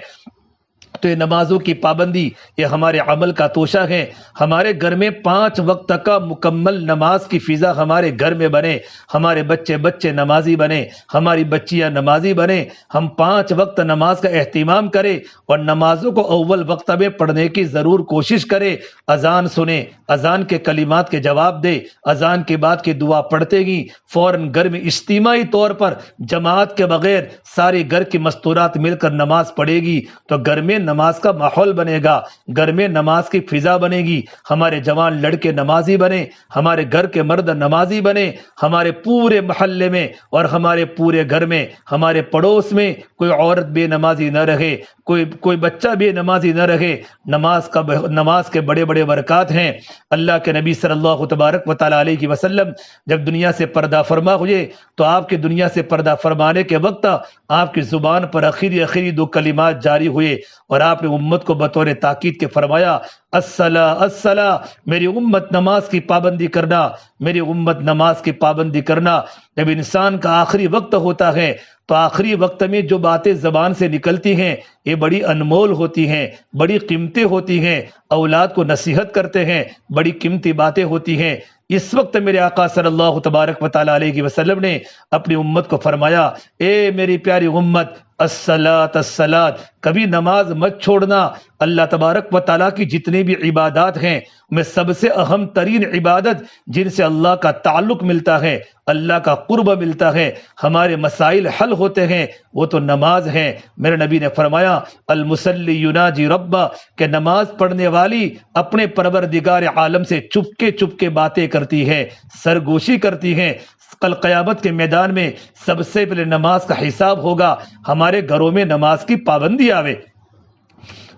تو یہ نمازوں کی پابندی یہ ہمارے عمل کا توشہ ہے. ہمارے گھر میں 5 وقت کا مکمل نماز کی فضا ہمارے گھر میں بنے, ہمارے بچے نمازی بنے, ہماری بچیاں نمازی بنے. ہم 5 وقت نماز کا اہتمام کریں اور نمازوں کو اول وقت میں پڑھنے کی ضرور کوشش کریں. اذان سنیں, اذان کے کلمات کے جواب دے, اذان کے بعد کی دعا پڑھتے ہی فوراً گھر میں اجتماعی طور پر جماعت کے بغیر سارے گھر کی مستورات مل کر نماز پڑھے گی تو گھر میں نماز کا ماحول بنے گا, گھر میں نماز کی فضا بنے گی. ہمارے جوان لڑکے نمازی بنے, ہمارے گھر کے مرد نمازی بنے, ہمارے پورے محلے میں اور ہمارے پورے گھر میں ہمارے پڑوس میں کوئی عورت بے نمازی نہ رہے, کوئی بچہ بے نمازی نہ رہے. نماز کے بڑے بڑے برکات ہیں. اللہ کے نبی صلی اللہ تبارک و تعالیٰ علیہ وسلم جب دنیا سے پردہ فرما ہوئے تو آپ کی دنیا سے پردہ فرمانے کے وقت آپ کی زبان پر اخیری 2 کلمات جاری ہوئے اور آپ نے امت کو بطور تاکید کے فرمایا الصلاۃ, میری امت نماز کی پابندی کرنا, میری امت نماز کی پابندی کرنا. جب انسان کا آخری وقت ہوتا ہے تو آخری وقت میں جو باتیں زبان سے نکلتی ہیں یہ بڑی انمول ہوتی ہیں, بڑی قیمتی ہوتی ہیں. اولاد کو نصیحت کرتے ہیں, بڑی قیمتی باتیں ہوتی ہیں. اس وقت میرے آقا صلی اللہ تبارک و تعالیٰ علیہ وسلم نے اپنی امت کو فرمایا اے میری پیاری امت الصلاۃ, کبھی نماز مت چھوڑنا. اللہ تبارک و تعالیٰ کی جتنی بھی عبادات ہیں میں سب سے اہم ترین عبادت جن سے اللہ کا تعلق ملتا ہے, اللہ کا قرب ملتا ہے, ہمارے مسائل حل ہوتے ہیں, وہ تو نماز ہے. میرے نبی نے فرمایا المصلی یناجی ربہ, کہ نماز پڑھنے والی اپنے پروردگار عالم سے چپکے باتیں کرتی ہے, سرگوشی کرتی ہے. کل قیامت کے میدان میں سب سے پہلے نماز کا حساب ہوگا. ہمارے گھروں میں نماز کی پابندی آوے,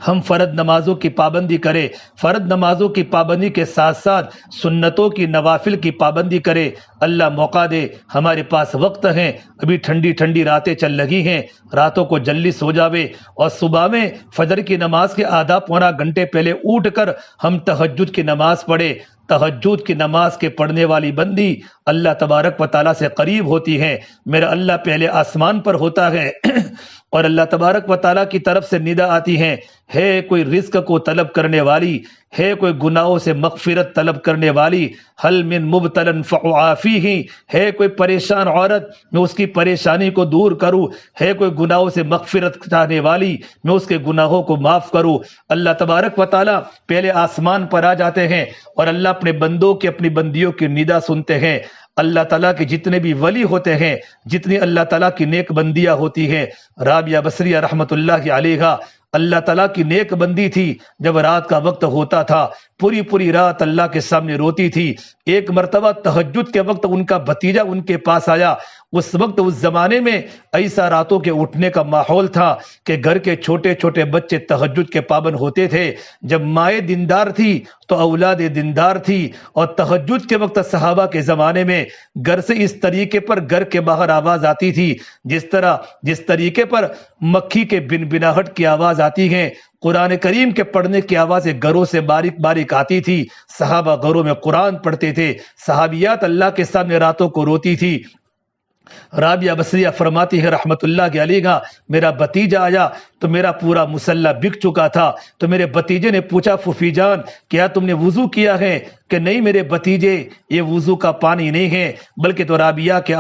ہم فرض نمازوں کی پابندی کریں, فرض نمازوں کی پابندی کے ساتھ ساتھ سنتوں کی نوافل کی پابندی کریں. اللہ موقع دے, ہمارے پاس وقت ہے, ابھی ٹھنڈی راتیں چل لگی ہیں, راتوں کو جلدی سو جاوے اور صبح میں فجر کی نماز کے آدھا پونا گھنٹے پہلے اٹھ کر ہم تہجد کی نماز پڑھے. تہجد کی نماز کے پڑھنے والی بندی اللہ تبارک و تعالیٰ سے قریب ہوتی ہے. میرا اللہ پہلے آسمان پر ہوتا ہے اور اللہ تبارک و تعالیٰ کی طرف سے ندا آتی ہے کوئی رزق کو طلب کرنے والی, ہے کوئی گناہوں سے مغفرت طلب کرنے والی, حل من مبتلا فعافیہ, ہے کوئی پریشان عورت میں اس کی پریشانی کو دور کروں, ہے کوئی گناہوں سے مغفرت چاہنے والی میں اس کے گناہوں کو معاف کروں. اللہ تبارک و تعالیٰ پہلے آسمان پر آ جاتے ہیں اور اللہ اپنے بندوں کی اپنی بندیوں کی ندا سنتے ہیں. اللہ تعالیٰ کے جتنے بھی ولی ہوتے ہیں, جتنی اللہ تعالیٰ کی نیک بندیاں ہوتی ہیں, رابعہ بصریہ رحمت اللہ علیہا اللہ تعالیٰ کی نیک بندی تھی. جب رات کا وقت ہوتا تھا پوری رات اللہ کے سامنے روتی تھی. ایک مرتبہ تہجد کے وقت ان کا بھتیجا ان کے پاس آیا اس وقت اس زمانے میں ایسا راتوں کے اٹھنے کا ماحول تھا کہ گھر کے چھوٹے چھوٹے بچے تہجد کے پابند ہوتے تھے. جب مائیں دیندار تھی تو اولاد دیندار تھی. اور تہجد کے وقت صحابہ کے زمانے میں گھر سے اس طریقے پر گھر کے باہر آواز آتی تھی جس طریقے پر مکھی کے بنبناہٹ کی آواز آتی ہے. قرآن کریم کے پڑھنے کی آوازیں گھروں سے باریک باریک آتی تھی. صحابہ گھروں میں قرآن پڑھتے تھے. صحابیات اللہ کے سامنے راتوں کو روتی تھی. رابعہ بصریہ فرماتی ہے رحمت اللہ کے علیہ، میرا بھتیجا آیا تو میرا پورا مسلح بک چکا تھا. تو میرے بھتیجے نے پوچھا، پھوپھی جان کیا تم نے وضو کیا ہے؟ کہ نہیں میرے بھتیجے، یہ وضو کا پانی نہیں ہے بلکہ تو رابعہ کے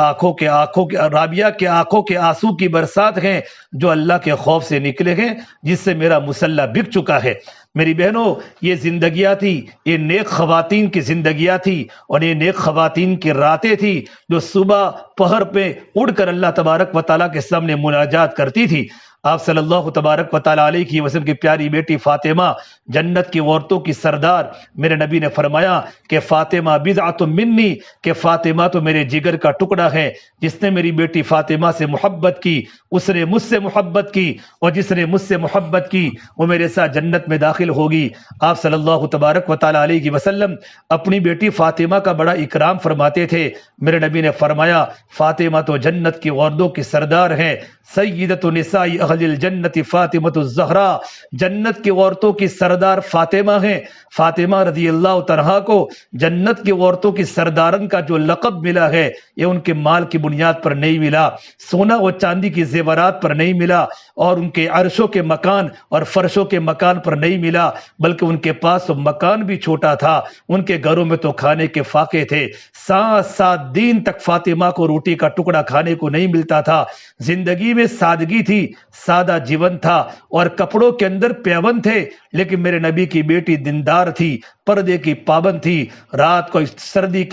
آنکھوں کے آنسو کی برسات ہیں جو اللہ کے خوف سے نکلے ہیں، جس سے میرا مسلح بک چکا ہے. میری بہنوں، یہ زندگیاں تھی، یہ نیک خواتین کی زندگیاں تھی، اور یہ نیک خواتین کی راتیں تھی جو صبح پہر پہ اڑ کر اللہ تبارک و تعالیٰ کے سامنے مناجات کرتی تھی. آپ صلی اللہ تبارک و تعالیٰ علیہ وسلم کی پیاری بیٹی فاطمہ جنت کی عورتوں کی سردار. میرے نبی نے فرمایا کہ فاطمہ بضعۃ منی، کہ فاطمہ تو میرے جگر کا ٹکڑا ہے. جس نے میری بیٹی فاطمہ سے محبت کی اس نے مجھ سے محبت کی، اور جس نے مجھ سے محبت کی وہ میرے ساتھ جنت میں داخل ہوگی. آپ صلی اللہ تبارک و تعالیٰ علیہ وسلم اپنی بیٹی فاطمہ کا بڑا اکرام فرماتے تھے. میرے نبی نے فرمایا فاطمہ تو جنت کی عورتوں کی سردار ہے. سیدۃ نساء اہل الجنت فاطمہ الزہرا، جنت کی عورتوں کی سردار فاطمہ ہیں. فاطمہ رضی اللہ عنہا کو جنت کی عورتوں کی سردارن کا جو لقب ملا ہے یہ ان کے مال کی بنیاد پر نہیں ملا، سونا و چاندی کی زیورات پر نہیں ملا، اور ان کے عرشوں کے مکان اور فرشوں کے مکان پر نہیں ملا، بلکہ ان کے پاس مکان بھی چھوٹا تھا. ان کے گھروں میں تو کھانے کے فاقے تھے. 7 دن تک فاطمہ کو روٹی کا ٹکڑا کھانے کو نہیں ملتا تھا. زندگی میں سادگی تھی، سادہ جیون تھا، اور کپڑوں کے اندر پیون تھے. لیکن میرے نبی کی بیٹی دیندار تھی، پردے کی پابند تھی. رات کو سردی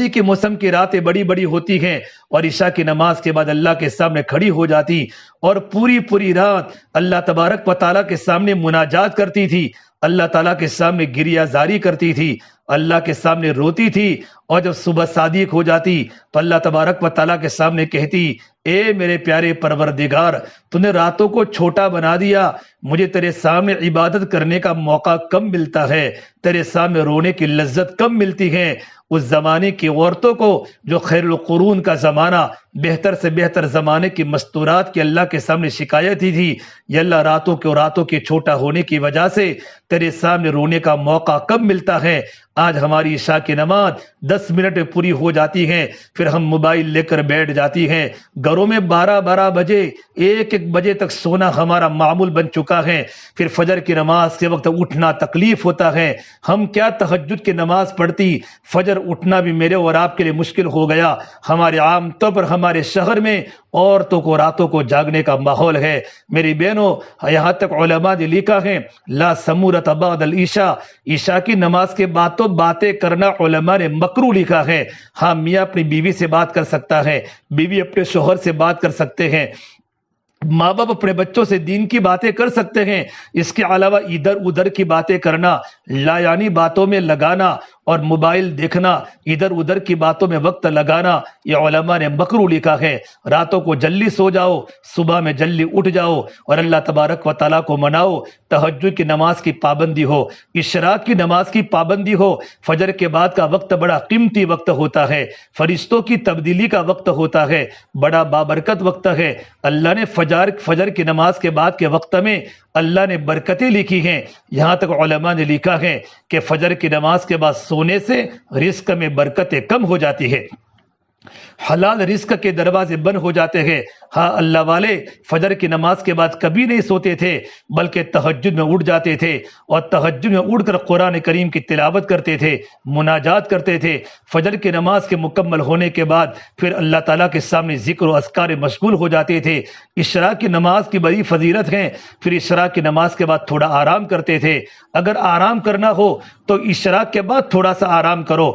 کے موسم کی راتیں بڑی بڑی ہوتی ہیں، اور عشاء کی نماز کے بعد اللہ کے سامنے کھڑی ہو جاتی اور پوری رات اللہ تبارک و تعالیٰ کے سامنے مناجات کرتی تھی، اللہ تعالیٰ کے سامنے گریہ زاری کرتی تھی، اللہ کے سامنے روتی تھی. اور جب صبح صادق ہو جاتی تو اللہ تبارک و تعالیٰ کے سامنے کہتی، اے میرے پیارے پروردگار، تو نے راتوں کو چھوٹا بنا دیا، مجھے تیرے سامنے عبادت کرنے کا موقع کم ملتا ہے، تیرے سامنے رونے کی لذت کم ملتی ہے. اس زمانے کی عورتوں کو جو خیر القرون کا زمانہ، بہتر سے بہتر زمانے کی مستورات کی اللہ کے سامنے شکایت ہی تھی، یا اللہ راتوں کے چھوٹا ہونے کی وجہ سے تیرے سامنے رونے کا موقع کم ملتا ہے. آج ہماری عشاء کی نماز 10 منٹ میں پوری ہو جاتی ہے، پھر ہم موبائل لے کر بیٹھ جاتی ہیں. گھروں میں 12 بجے 1 بجے تک سونا ہمارا معمول بن چکا ہے. پھر فجر کی نماز کے وقت اٹھنا تکلیف ہوتا ہے. ہم کیا تہجد کی نماز پڑھتی، فجر اٹھنا بھی میرے اور آپ کے لیے مشکل ہو گیا. ہمارے عام طور پر ہمارے شہر میں عورتوں کو راتوں کو جاگنے کا ماحول ہے. میری بہنوں، یہاں تک علماء نے لکھا ہے لا سمورۃ بعد العشاء، عشاء کی نماز کے بعد تو باتیں کرنا علماء نے مکروہ لکھا ہے. ہاں، میاں اپنی بیوی سے بات کر سکتا ہے، بیوی اپنے شوہر سے بات کر سکتے ہیں، ماں باپ اپنے بچوں سے دین کی باتیں کر سکتے ہیں. اس کے علاوہ ادھر ادھر کی باتیں کرنا، لا یعنی باتوں میں لگانا اور موبائل دیکھنا، ادھر ادھر کی باتوں میں وقت لگانا، یہ علماء نے مکروہ لکھا ہے. راتوں کو جلدی سو جاؤ، صبح میں جلدی اٹھ جاؤ، اور اللہ تبارک و تعالیٰ کو مناؤ. تہجد کی نماز کی پابندی ہو، اشراق کی نماز کی پابندی ہو. فجر کے بعد کا وقت بڑا قیمتی وقت ہوتا ہے، فرشتوں کی تبدیلی کا وقت ہوتا ہے، بڑا بابرکت وقت ہے. اللہ نے فجر کی نماز کے بعد کے وقت میں اللہ نے برکتیں لکھی ہیں. یہاں تک علماء نے لکھا ہے کہ فجر کی نماز کے بعد سونے سے رزق میں برکتیں کم ہو جاتی ہے، حلال رزق کے دروازے بند ہو جاتے ہیں. ہاں، اللہ والے فجر کی نماز کے بعد کبھی نہیں سوتے تھے، بلکہ تہجد میں اٹھ جاتے تھے، اور تہجد میں اٹھ کر قرآن کریم کی تلاوت کرتے تھے، مناجات کرتے تھے. فجر کی نماز کے مکمل ہونے کے بعد پھر اللہ تعالیٰ کے سامنے ذکر و اذکار مشغول ہو جاتے تھے. اشراق کی نماز کی بڑی فضیلت ہے. پھر اشراق کی نماز کے بعد تھوڑا آرام کرتے تھے. اگر آرام کرنا ہو تو اشراق کے بعد تھوڑا سا آرام کرو.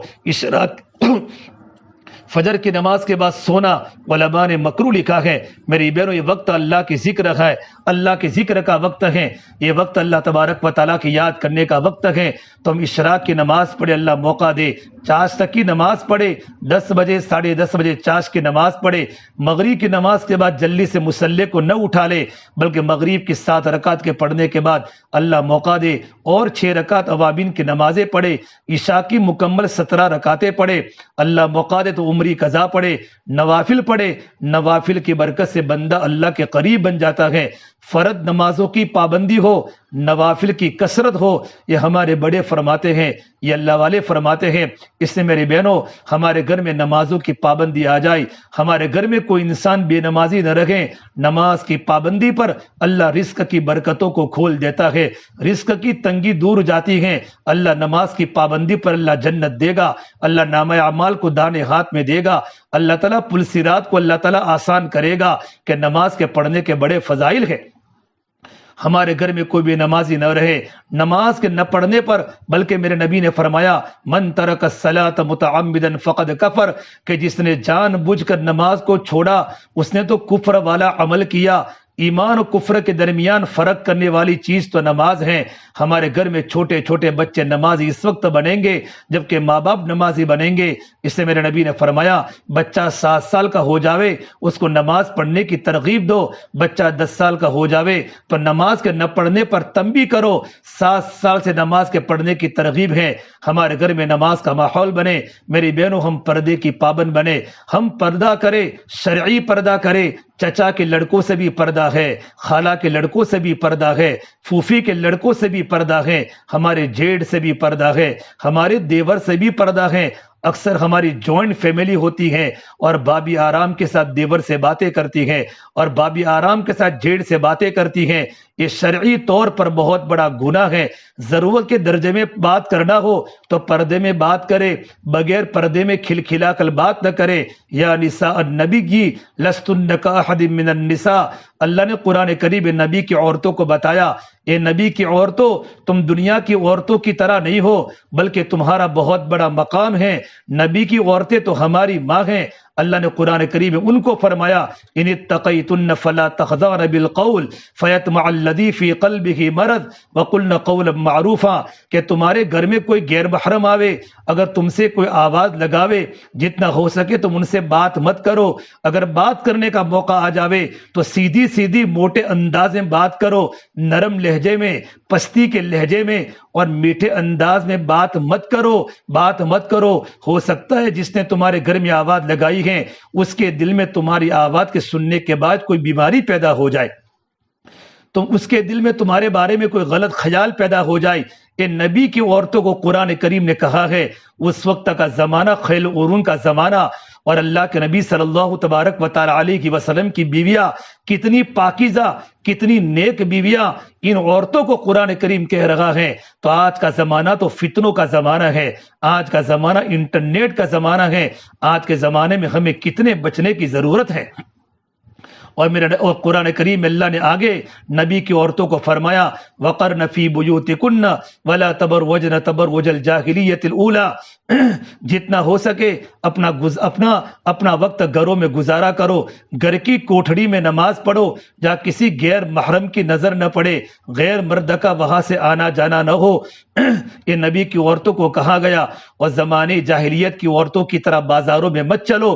فجر کی نماز کے بعد سونا علماء نے مکروہ لکھا ہے۔ میری بہنوں، یہ وقت اللہ کی ذکر ہے، اللہ کے ذکر کا وقت ہے، یہ وقت اللہ تبارک و تعالیٰ کی یاد کرنے کا وقت ہے۔ تو ہم اشراق کی نماز پڑھے، اللہ موقع دے، چاش تک کی نماز پڑھے، 10 بجے 10:30 بجے چاش کی نماز پڑھے، مغرب کی نماز کے بعد جلدی سے مصلی کو نہ اٹھا لے، بلکہ مغرب کی 7 رکعت کے پڑھنے کے بعد اللہ موقع دے اور 6 رکعت اوابین کی نمازیں پڑھے، عشاء کی مکمل 17 رکعتیں پڑھے، اللہ موقع دے تو عمری قضا پڑھے، نوافل پڑھے۔ نوافل کی برکت سے بندہ اللہ کے قریب بن جاتا ہے۔ فرض نمازوں کی پابندی ہو، نوافل کی کثرت ہو، یہ ہمارے بڑے فرماتے ہیں، یہ اللہ والے فرماتے ہیں۔ اس سے میری بہنوں، ہمارے گھر میں نمازوں کی پابندی آ جائے، ہمارے گھر میں کوئی انسان بے نمازی نہ رہے۔ نماز کی پابندی پر اللہ رزق کی برکتوں کو کھول دیتا ہے، رزق کی تنگی دور جاتی ہے۔ اللہ نماز کی پابندی پر اللہ جنت دے گا، اللہ نامہ اعمال کو دانے ہاتھ میں دے گا، اللہ تعالیٰ پل صراط کو اللہ تعالیٰ آسان کرے گا کہ نماز کے پڑھنے کے بڑے فضائل ہیں۔ ہمارے گھر میں کوئی بھی نمازی نہ رہے، نماز کے نہ پڑھنے پر، بلکہ میرے نبی نے فرمایا من ترک الصلاۃ متعمدا فقد کفر، کہ جس نے جان بوجھ کر نماز کو چھوڑا اس نے تو کفر والا عمل کیا۔ ایمان و کفر کے درمیان فرق کرنے والی چیز تو نماز ہے۔ ہمارے گھر میں چھوٹے چھوٹے بچے نمازی اس وقت بنیں گے جبکہ ماں باپ نمازی بنیں گے۔ اس سے میرے نبی نے فرمایا بچہ 7 سال کا ہو جاوے اس کو نماز پڑھنے کی ترغیب دو، بچہ 10 سال کا ہو جاوے تو نماز کے نہ پڑھنے پر تنبیہ کرو۔ 7 سال سے نماز کے پڑھنے کی ترغیب ہے۔ ہمارے گھر میں نماز کا ماحول بنے۔ میری بہنوں، ہم پردے کی پابند بنے، ہم پردہ کرے، شرعی پردہ کرے۔ چچا کے لڑکوں سے بھی پردہ ہے، خالہ کے لڑکوں سے بھی پردہ ہے، پھوپھی کے لڑکوں سے بھی پردہ ہے، ہمارے جیڑ سے بھی پردہ ہے، ہمارے دیور سے بھی پردہ ہے۔ اکثر ہماری جوائنٹ فیملی ہوتی ہے اور بابی آرام کے ساتھ دیور سے باتیں کرتی ہے اور بابی آرام کے ساتھ جیڑ سے باتیں کرتی ہے۔ یہ شرعی طور پر بہت بڑا گناہ ہے۔ ضرورت کے درجے میں بات کرنا ہو تو پردے میں بات کرے، بغیر پردے میں کھلکھلا کر بات نہ کرے۔ یا نساء النبی لستن کاحد من النساء، اللہ نے قرآن کریم نبی کی عورتوں کو بتایا، اے نبی کی عورتوں تم دنیا کی عورتوں کی طرح نہیں ہو، بلکہ تمہارا بہت بڑا مقام ہے۔ نبی کی عورتیں تو ہماری ماں ہیں۔ اللہ نے قرآن کریم میں ان کو فرمایا ان اتقیتن فلا تخضعن بالقول فیطمع الذی فی قلبہ مرض وقلن قولا معروفا، کہ تمہارے گھر میں کوئی غیر محرم آوے، اگر تم سے کوئی آواز لگاوے جتنا ہو سکے تم ان سے بات مت کرو۔ اگر بات کرنے کا موقع آ جاوے تو سیدھی سیدھی موٹے انداز میں بات کرو، نرم لہجے میں، پستی کے لہجے میں اور میٹھے انداز میں بات مت کرو۔ ہو سکتا ہے جس نے تمہارے گھر میں آواز لگائی ہے اس کے دل میں تمہاری آواز کے سننے کے بعد کوئی بیماری پیدا ہو جائے، تم اس کے دل میں تمہارے بارے میں کوئی غلط خیال پیدا ہو جائے۔ کہ نبی کی عورتوں کو قرآن کریم نے کہا ہے اس وقت کا زمانہ خیل قرون کا زمانہ، اور اللہ کے نبی صلی اللہ تبارک و تعالی علیہ وسلم کی بیویاں کتنی پاکیزہ، کتنی نیک بیویاں، ان عورتوں کو قرآن کریم کہہ رہا ہے۔ تو آج کا زمانہ تو فتنوں کا زمانہ ہے، آج کا زمانہ انٹرنیٹ کا زمانہ ہے۔ آج کے زمانے میں ہمیں کتنے بچنے کی ضرورت ہے۔ اور قرآن کریم میں اللہ نے آگے نبی کی عورتوں کو فرمایا وقرن فی بیوتکن ولا تبرجن تبرج الجاہلیت الاولی، جتنا ہو سکے اپنا وقت گھروں میں گزارا کرو، گھر کی کوٹھڑی میں نماز پڑھو جہاں کسی غیر محرم کی نظر نہ پڑے، غیر مرد کا وہاں سے آنا جانا نہ ہو۔ یہ نبی کی عورتوں کو کہا گیا۔ اور زمانے جاہلیت کی عورتوں کی طرح بازاروں میں مت چلو۔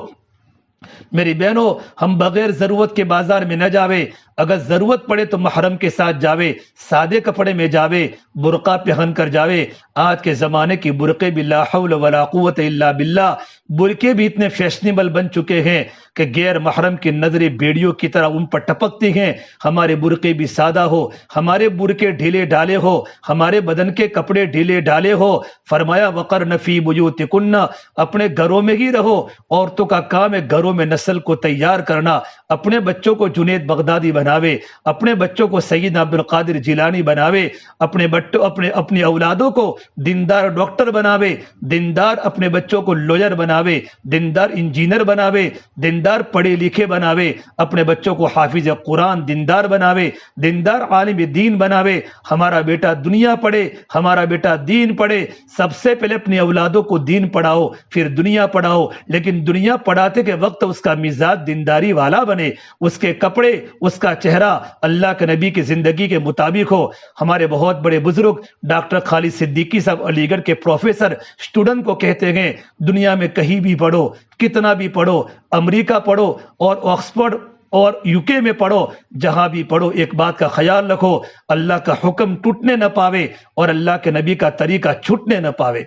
میری بہنوں، ہم بغیر ضرورت کے بازار میں نہ جاوے، اگر ضرورت پڑے تو محرم کے ساتھ جاوے، سادے کپڑے میں جاوے، برقع پہن کر جاوے۔ آج کے زمانے کی برقعے بھی لا حول ولا قوت الا باللہ، برقعے بھی اتنے فیشنیبل بن چکے ہیں کہ غیر محرم کی نظریں بیڑیوں کی طرح ان پر ٹپکتی ہیں۔ ہمارے برقعے بھی سادہ ہو، ہمارے برقعے ڈھیلے ڈالے ہو، ہمارے بدن کے کپڑے ڈھیلے ڈالے ہو۔ فرمایا وقرن فی بیوتکن، اپنے گھروں میں ہی رہو۔ عورتوں کا کام ہے گھروں میں نسل کو تیار کرنا، اپنے بچوں کو جنید بغدادی بناوے، اپنے بچوں کو سیدنا عبد القادر جیلانی بناوے، اپنی اولادوں کو دیندار ڈاکٹر بناوے، دیندار اپنے بچوں کو لویر بناوے، دیندار انجینئر بناوے، دیندار پڑھے لکھے بناوے، اپنے بچوں کو حافظ قرآن دیندار بناوے، دیندار عالم دین بناوے۔ ہمارا بیٹا دنیا پڑھے، ہمارا بیٹا دین پڑھے۔ سب سے پہلے اپنی اولادوں کو دین پڑھاؤ، پھر دنیا پڑھاؤ، لیکن دنیا پڑھاتے کے وقت اس کا مزاج دینداری والا بنے، اس کے کپڑے، اس کا چہرہ اللہ کے نبی کی زندگی کے مطابق ہو۔ ہمارے بہت بڑے بزرگ ڈاکٹر خالد صدیقی صاحب علی گڑھ کے پروفیسر اسٹوڈنٹ کو کہتے ہیں دنیا میں کہیں بھی پڑھو، کتنا بھی پڑھو، امریکہ پڑھو اور آکسفورڈ اور UK میں پڑھو، جہاں بھی پڑھو ایک بات کا خیال رکھو، اللہ کا حکم ٹوٹنے نہ پاوے اور اللہ کے نبی کا طریقہ چھوٹنے نہ پاوے۔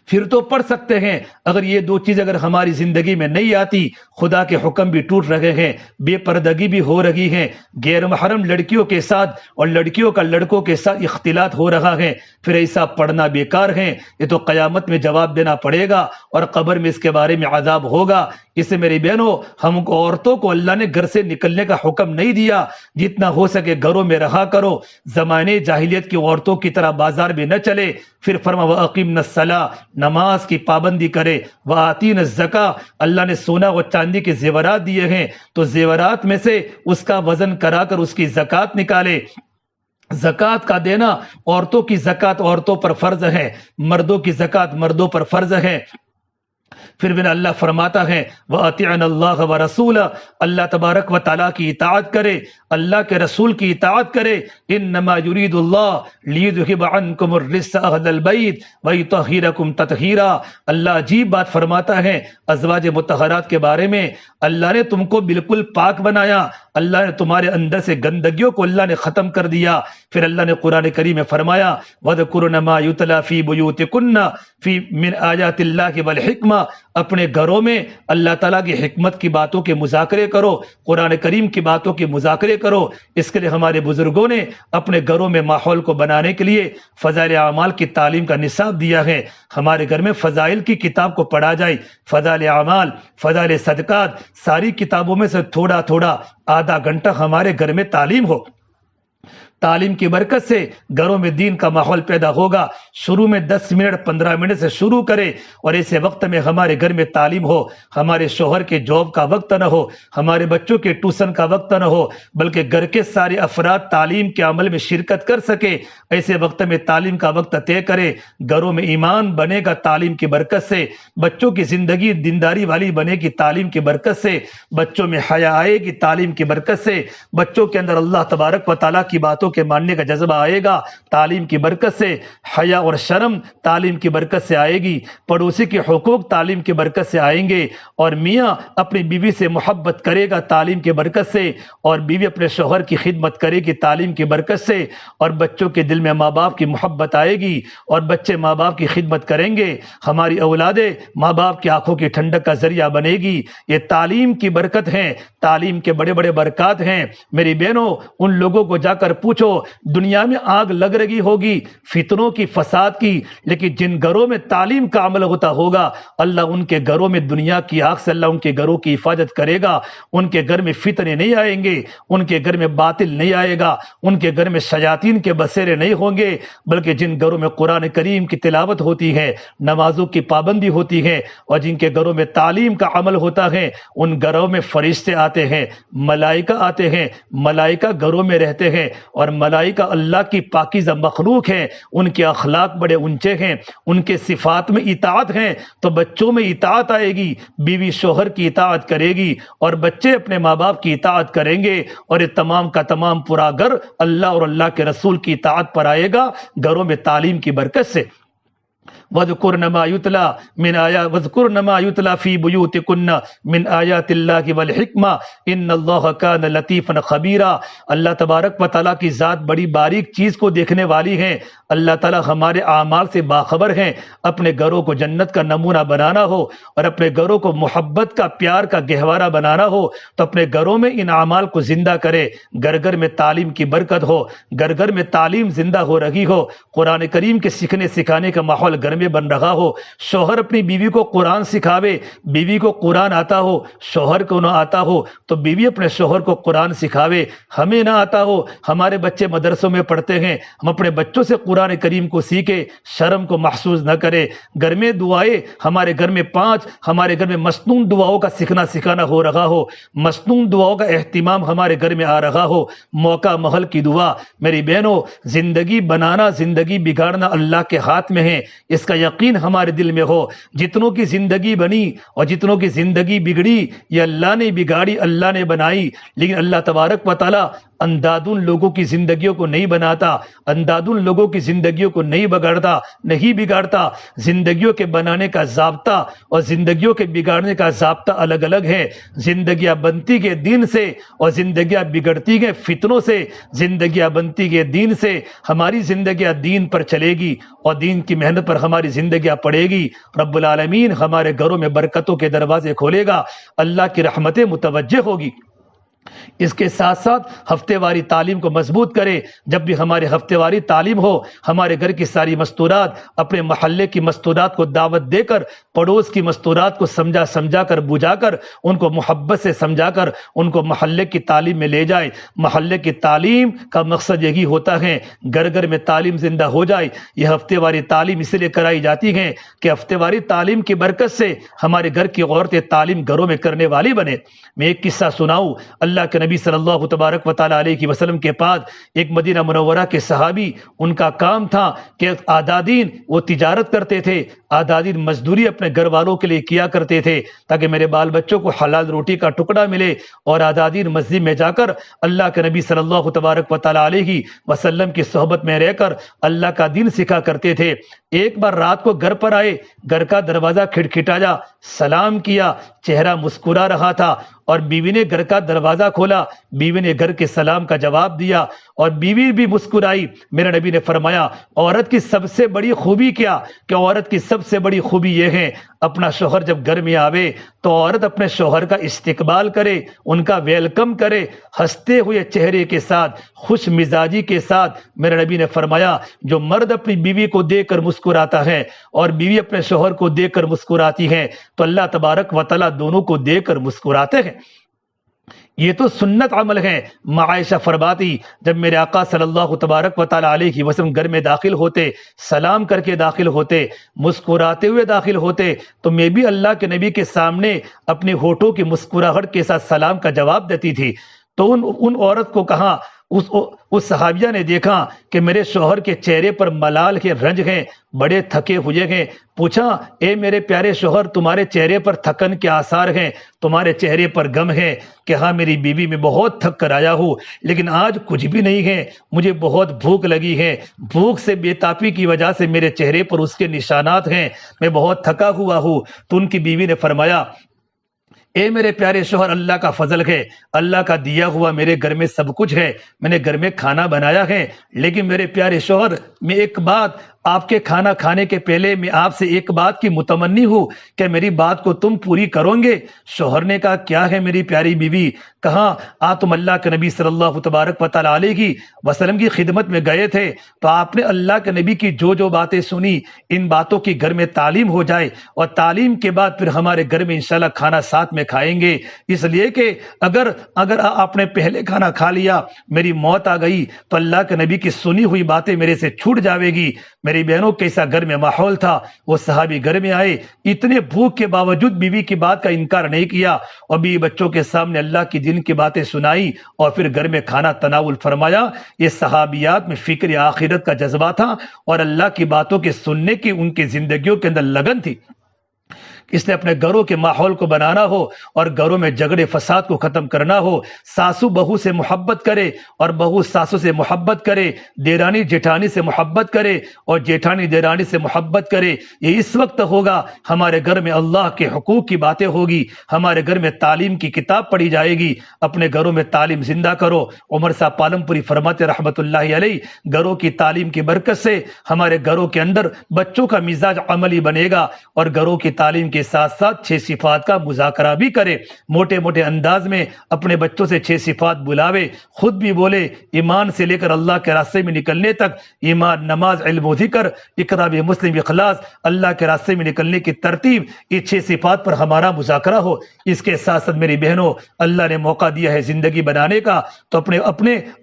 پھر تو پڑھ سکتے ہیں۔ اگر یہ دو چیز اگر ہماری زندگی میں نہیں آتی، خدا کے حکم بھی ٹوٹ رہے ہیں، بے پردگی بھی ہو رہی ہے، غیر محرم لڑکیوں کے ساتھ اور لڑکیوں کا لڑکوں کے ساتھ اختلاط ہو رہا ہے، پھر ایسا پڑھنا بیکار ہے۔ یہ تو قیامت میں جواب دینا پڑے گا اور قبر میں اس کے بارے میں عذاب ہوگا۔ اس سے میری بہنوں، ہم کو عورتوں کو اللہ نے گھر سے نکلنے کا حکم نہیں دیا، جتنا ہو سکے گھروں میں رہا کرو، زمانے جاہلیت کی عورتوں کی طرح بازار میں نہ چلے۔ پھر فرما وَأَقِمْنَ الصَّلَاةَ، نماز کی پابندی کرے، وَآتِينَ الزَّكَاةَ، اللہ نے سونا و چاندی کے زیورات دیے ہیں تو زیورات میں سے اس کا وزن کرا کر اس کی زکوٰۃ نکالے۔ زکوٰۃ کا دینا، عورتوں کی زکوٰۃ عورتوں پر فرض ہے، مردوں کی زکوٰۃ مردوں پر فرض ہے۔ پھر بھی اللہ فرماتا ہے وَأَطِيعْنَ اللَّهَ وَرَسُولَهُ، اللہ تبارک و تعالیٰ کی اطاعت کرے، اللہ کے رسول کی اطاعت کرے۔ انما یرید اللہ لیذہب عنکم الرجس اہل البیت ویطہرکم تطہیرا، اللہ عجیب بات فرماتا ہے ازواج مطہرات کے بارے میں۔ اللہ نے تم کو بالکل پاک بنایا، اللہ نے تمہارے اندر سے گندگیوں کو اللہ نے ختم کر دیا۔ پھر اللہ نے قرآن کریم میں فرمایا وَاذْكُرْنَ مَا يُتْلَى فِي بُيُوتِكُنَّ مِنْ آیَاتِ اللَّهِ وَالْحِکْمَةِ، اپنے گھروں میں اللہ تعالیٰ کی حکمت کی باتوں کے مذاکرے کرو، قرآن کریم کی باتوں کے مذاکرے کرو۔ اس کے لیے ہمارے بزرگوں نے اپنے گھروں میں ماحول کو بنانے کے لیے فضائل اعمال کی تعلیم کا نصاب دیا ہے۔ ہمارے گھر میں فضائل کی کتاب کو پڑھا جائے، فضائل اعمال، فضائل صدقات، ساری کتابوں میں سے تھوڑا تھوڑا آدھا گھنٹہ ہمارے گھر میں تعلیم ہو۔ تعلیم کی برکت سے گھروں میں دین کا ماحول پیدا ہوگا۔ شروع میں 10 منٹ 15 منٹ سے شروع کرے اور ایسے وقت میں ہمارے گھر میں تعلیم ہو، ہمارے شوہر کے جاب کا وقت نہ ہو، ہمارے بچوں کے ٹیوشن کا وقت نہ ہو، بلکہ گھر کے سارے افراد تعلیم کے عمل میں شرکت کر سکے۔ ایسے وقت میں تعلیم کا وقت طے کرے، گھروں میں ایمان بنے گا تعلیم کی برکت سے، بچوں کی زندگی دینداری والی بنے گی تعلیم کی برکت سے، بچوں میں حیا آئے گی تعلیم کی برکت سے، بچوں کے اندر اللہ تبارک و تعالیٰ کی باتوں کے ماننے کا جذبہ آئے گا تعلیم کی برکت سے، حیا اور شرم تعلیم کی برکت سے آئے گی، پڑوسی کے حقوق تعلیم کی برکت سے آئیں گے، اور میاں اپنی بیوی سے محبت کرے گا تعلیم کی برکت سے، اور بیوی اپنے شوہر کی خدمت کرے گی تعلیم کی برکت سے، اور بچوں کے دل میں ماں باپ کی محبت آئے گی اور بچے ماں باپ کی خدمت کریں گے۔ ہماری اولادیں ماں باپ کی آنکھوں کی ٹھنڈک کا ذریعہ بنے گی۔ یہ تعلیم کی برکت ہے، تعلیم کے بڑے بڑے برکات ہیں۔ میری بہنوں، ان لوگوں کو جا کر پوچھو، دنیا میں آگ لگ رہی ہوگی فتنوں کی، فساد کی، لیکن جن گھروں میں تعلیم کا عمل ہوتا ہوگا اللہ ان کے گھروں میں دنیا کی آگ سے اللہ ان کے گھروں کی حفاظت کرے گا۔ ان کے گھر میں فتنے نہیں آئیں گے، ان کے گھر میں باطل نہیں آئے گا، ان کے گھر میں شیاطین کے بسیرے نہیں ہوں گے، بلکہ جن گھروں میں قرآن کریم کی تلاوت ہوتی ہے، نمازوں کی پابندی ہوتی ہے، اور جن کے گھروں میں تعلیم کا عمل ہوتا ہے، ان گھروں میں فرشتے آتے ہیں، ملائکہ آتے ہیں، ملائکہ گھروں میں رہتے ہیں، اور ملائکہ اللہ کی پاکیزہ مخلوق ہیں، ان کے اخلاق بڑے اونچے ہیں، ان کے صفات میں اطاعت ہیں، تو بچوں میں اطاعت آئے گی، بیوی شوہر کی اطاعت کرے گی، اور بچے اپنے ماں باپ کی اطاعت کریں گے، اور یہ تمام کا تمام پورا گھر اللہ اور اللہ کے رسول کی اطاعت پر آئے گا گھروں میں تعلیم کی برکت سے۔ وَاذْكُرْنَ مَا يُتْلَى فِي بُيُوتِكُنَّ مِنْ آيَاتِ اللَّهِ وَالْحِکْمَةِ إِنَّ اللَّهَ كَانَ لَطِيفًا خَبِيرًا، اللہ تبارک و تعالیٰ کی ذات بڑی باریک چیز کو دیکھنے والی ہے۔ اللہ تعالیٰ ہمارے اعمال سے باخبر ہیں۔ اپنے گھروں کو جنت کا نمونہ بنانا ہو اور اپنے گھروں کو محبت کا، پیار کا گہوارہ بنانا ہو تو اپنے گھروں میں ان اعمال کو زندہ کرے۔ گھر گھر میں تعلیم کی برکت ہو، گھر گھر میں تعلیم زندہ ہو رہی ہو، قرآن کریم کے سیکھنے سکھانے کا ماحول گھر میں میں بن رہا ہو. شوہر اپنی بیوی کو قرآن سکھاوے, بیوی کو قرآن آتا ہو, شوہر کو نہ آتا ہو تو بیوی اپنے شوہر کو قرآن سکھاوے. ہمیں نہ آتا ہو, ہمارے بچے مدرسوں میں پڑھتے ہیں, ہم اپنے بچوں سے قرآن کریم کو سیکھے, شرم کو محسوس نہ کرے. گھر میں دعائیں, ہمارے گھر میں 5, ہمارے گھر میں مسنون دعاؤں کا سکھانا ہو رہا ہو, مسنون دعاؤں کا اہتمام ہمارے گھر میں آ رہا ہو. موقع محل کی دعا. میری بہنوں, زندگی بنانا زندگی بگاڑنا اللہ کے ہاتھ میں ہے, اس کا یقین ہمارے دل میں ہو. جتنوں کی زندگی بنی اور جتنوں کی زندگی بگڑی یہ اللہ نے بگاڑی, اللہ نے بنائی, لیکن اللہ تبارک و تعالی انداد ان لوگوں کی زندگیوں کو نہیں بناتا, انداد ان لوگوں کی زندگیوں کو نہیں بگاڑتا. زندگیوں کے بنانے کا ضابطہ اور زندگیوں کے بگاڑنے کا ضابطہ الگ الگ ہے. زندگیاں بنتی کے دین سے اور زندگیاں بگڑتی کے فتنوں سے. زندگیاں بنتی کے دین سے, ہماری زندگیاں دین پر چلے گی اور دین کی محنت پر ہماری زندگیاں پڑے گی. رب العالمین ہمارے گھروں میں برکتوں کے دروازے کھولے گا, اللہ کی رحمتیں متوجہ ہوگی. اس کے ساتھ ساتھ ہفتے واری تعلیم کو مضبوط کرے. جب بھی ہمارے ہفتے واری تعلیم ہو, ہمارے گھر کی ساری مستورات, اپنے محلے کی مستورات کو دعوت دے کر, پڑوس کی مستورات کو سمجھا کر بجھا کر, ان کو محبت سے سمجھا کر ان کو محلے کی تعلیم میں لے جائے. محلے کی تعلیم کا مقصد یہی ہوتا ہے گھر گھر میں تعلیم زندہ ہو جائے. یہ ہفتے واری تعلیم اس لیے کرائی جاتی ہے کہ ہفتے واری تعلیم کی برکت سے ہمارے گھر کی عورتیں تعلیم گھروں میں کرنے والی بنے. میں ایک قصہ سناؤں. اللہ کے نبی صلی اللہ تبارک و تعالی علیہ وسلم کے پاس ایک مدینہ منورہ کے صحابی, ان کا کام تھا کہ آدادین وہ تجارت کرتے تھے, آدادین مزدوری اپنے گھر والوں کے لیے کیا کرتے تھے تاکہ میرے بال بچوں کو حلال روٹی کا ٹکڑا ملے. اور آدادین مسجد میں جا کر اللہ کے نبی صلی اللہ تبارک و تعالی علیہ وسلم کی صحبت میں رہ کر اللہ کا دین سکھا کرتے تھے. ایک بار رات کو گھر پر آئے, گھر کا دروازہ کھٹکھٹایا, سلام کیا, چہرہ مسکرا رہا تھا اور بیوی نے گھر کا دروازہ کھولا. بیوی نے گھر کے سلام کا جواب دیا اور بیوی بھی مسکرائی. میرے نبی نے فرمایا عورت کی سب سے بڑی خوبی کیا, کہ عورت کی سب سے بڑی خوبی یہ ہے اپنا شوہر جب گھر میں آوے تو عورت اپنے شوہر کا استقبال کرے, ان کا ویلکم کرے, ہنستے ہوئے چہرے کے ساتھ, خوش مزاجی کے ساتھ. میرے نبی نے فرمایا جو مرد اپنی بیوی کو دیکھ کر مسکراتا ہے اور بیوی اپنے شوہر کو دیکھ کر مسکراتی ہے تو اللہ تبارک و تعالی دونوں کو دیکھ کر مسکراتے ہیں. یہ تو سنت عمل ہے. عائشہ فرماتی جب میرے آقا صلی اللہ تبارک و تعالی علیہ وسلم گھر میں داخل ہوتے, سلام کر کے داخل ہوتے, مسکراتے ہوئے داخل ہوتے, تو میں بھی اللہ کے نبی کے سامنے اپنے ہونٹوں کی مسکراہٹ کے ساتھ سلام کا جواب دیتی تھی. تو ان عورت کو کہا, اس صحابیہ نے دیکھا کہ میرے شوہر کے چہرے پر ملال کے رنج ہیں, بڑے تھکے ہوئے ہیں. پوچھا اے میرے پیارے شوہر تمہارے چہرے پر تھکن کے آثار ہیں, تمہارے چہرے پر غم ہے؟ کہ ہاں میری بیوی میں بہت تھک کر آیا ہوں لیکن آج کچھ بھی نہیں ہے, مجھے بہت بھوک لگی ہے, بھوک سے بے تابی کی وجہ سے میرے چہرے پر اس کے نشانات ہیں, میں بہت تھکا ہوا ہوں. تو ان کی بیوی نے فرمایا اے میرے پیارے شوہر اللہ کا فضل ہے, اللہ کا دیا ہوا میرے گھر میں سب کچھ ہے, میں نے گھر میں کھانا بنایا ہے, لیکن میرے پیارے شوہر میں ایک بات آپ کے کھانا کھانے کے پہلے میں آپ سے ایک بات کی متمنی ہوں کہ میری بات کو تم پوری کرو گے. شوہر نے کہا کیا ہے میری پیاری بیوی؟ کہا تم اللہ کے نبی صلی اللہ تبارک و تعالی علیہ وسلم کی خدمت میں گئے تھے تو آپ نے اللہ کے نبی کی جو باتیں سنی, ان باتوں کی گھر میں تعلیم ہو جائے اور تعلیم کے بعد پھر ہمارے گھر میں انشاءاللہ کھانا ساتھ میں کھائیں گے. اس لیے کہ اگر آپ نے پہلے کھانا کھا لیا, میری موت آ گئی تو اللہ کے نبی کی سنی ہوئی باتیں میرے سے چھوٹ جاوے گی. میری بہنوں کیسا گھر میں ماحول تھا. وہ صحابی گھر میں آئے, اتنے بھوک کے باوجود بیوی کی بات کا انکار نہیں کیا اور بیوی بچوں کے سامنے اللہ کی دین کی باتیں سنائی اور پھر گھر میں کھانا تناول فرمایا. یہ صحابیات میں فکر آخرت کا جذبہ تھا اور اللہ کی باتوں کے سننے کی ان کی زندگیوں کے اندر لگن تھی. اس نے اپنے گھروں کے ماحول کو بنانا ہو اور گھروں میں جھگڑے فساد کو ختم کرنا ہو, ساسو بہو سے محبت کرے اور بہو ساسو سے محبت کرے, دیرانی جیٹھانی سے محبت کرے اور جیٹھانی دیرانی سے محبت کرے. یہ اس وقت ہوگا ہمارے گھر میں اللہ کے حقوق کی باتیں ہوگی, ہمارے گھر میں تعلیم کی کتاب پڑھی جائے گی. اپنے گھروں میں تعلیم زندہ کرو. عمر صاحب پالم پوری فرماتے رحمت اللہ علیہ, گھروں کی تعلیم کی برکت سے ہمارے گھروں کے اندر بچوں کا مزاج عملی بنے گا اور گھروں کی تعلیم کے ساتھ ساتھ 6 صفات کا مذاکرہ بھی کرے، موٹے موٹے انداز میں اپنے بچوں سے 6 صفات بلاوے، خود بھی بولے، ایمان سے لے کر اللہ کے راستے میں نکلنے تک، ایمان، نماز، علم و ذکر، اقرا بمسلم، اخلاص، اللہ کے راستے میں نکلنے کی ترتیب، یہ 6 صفات پر ہمارا مذاکرہ ہو۔ اس کے ساتھ ساتھ میری بہنوں، اللہ نے موقع دیا ہے زندگی بنانے کا، تو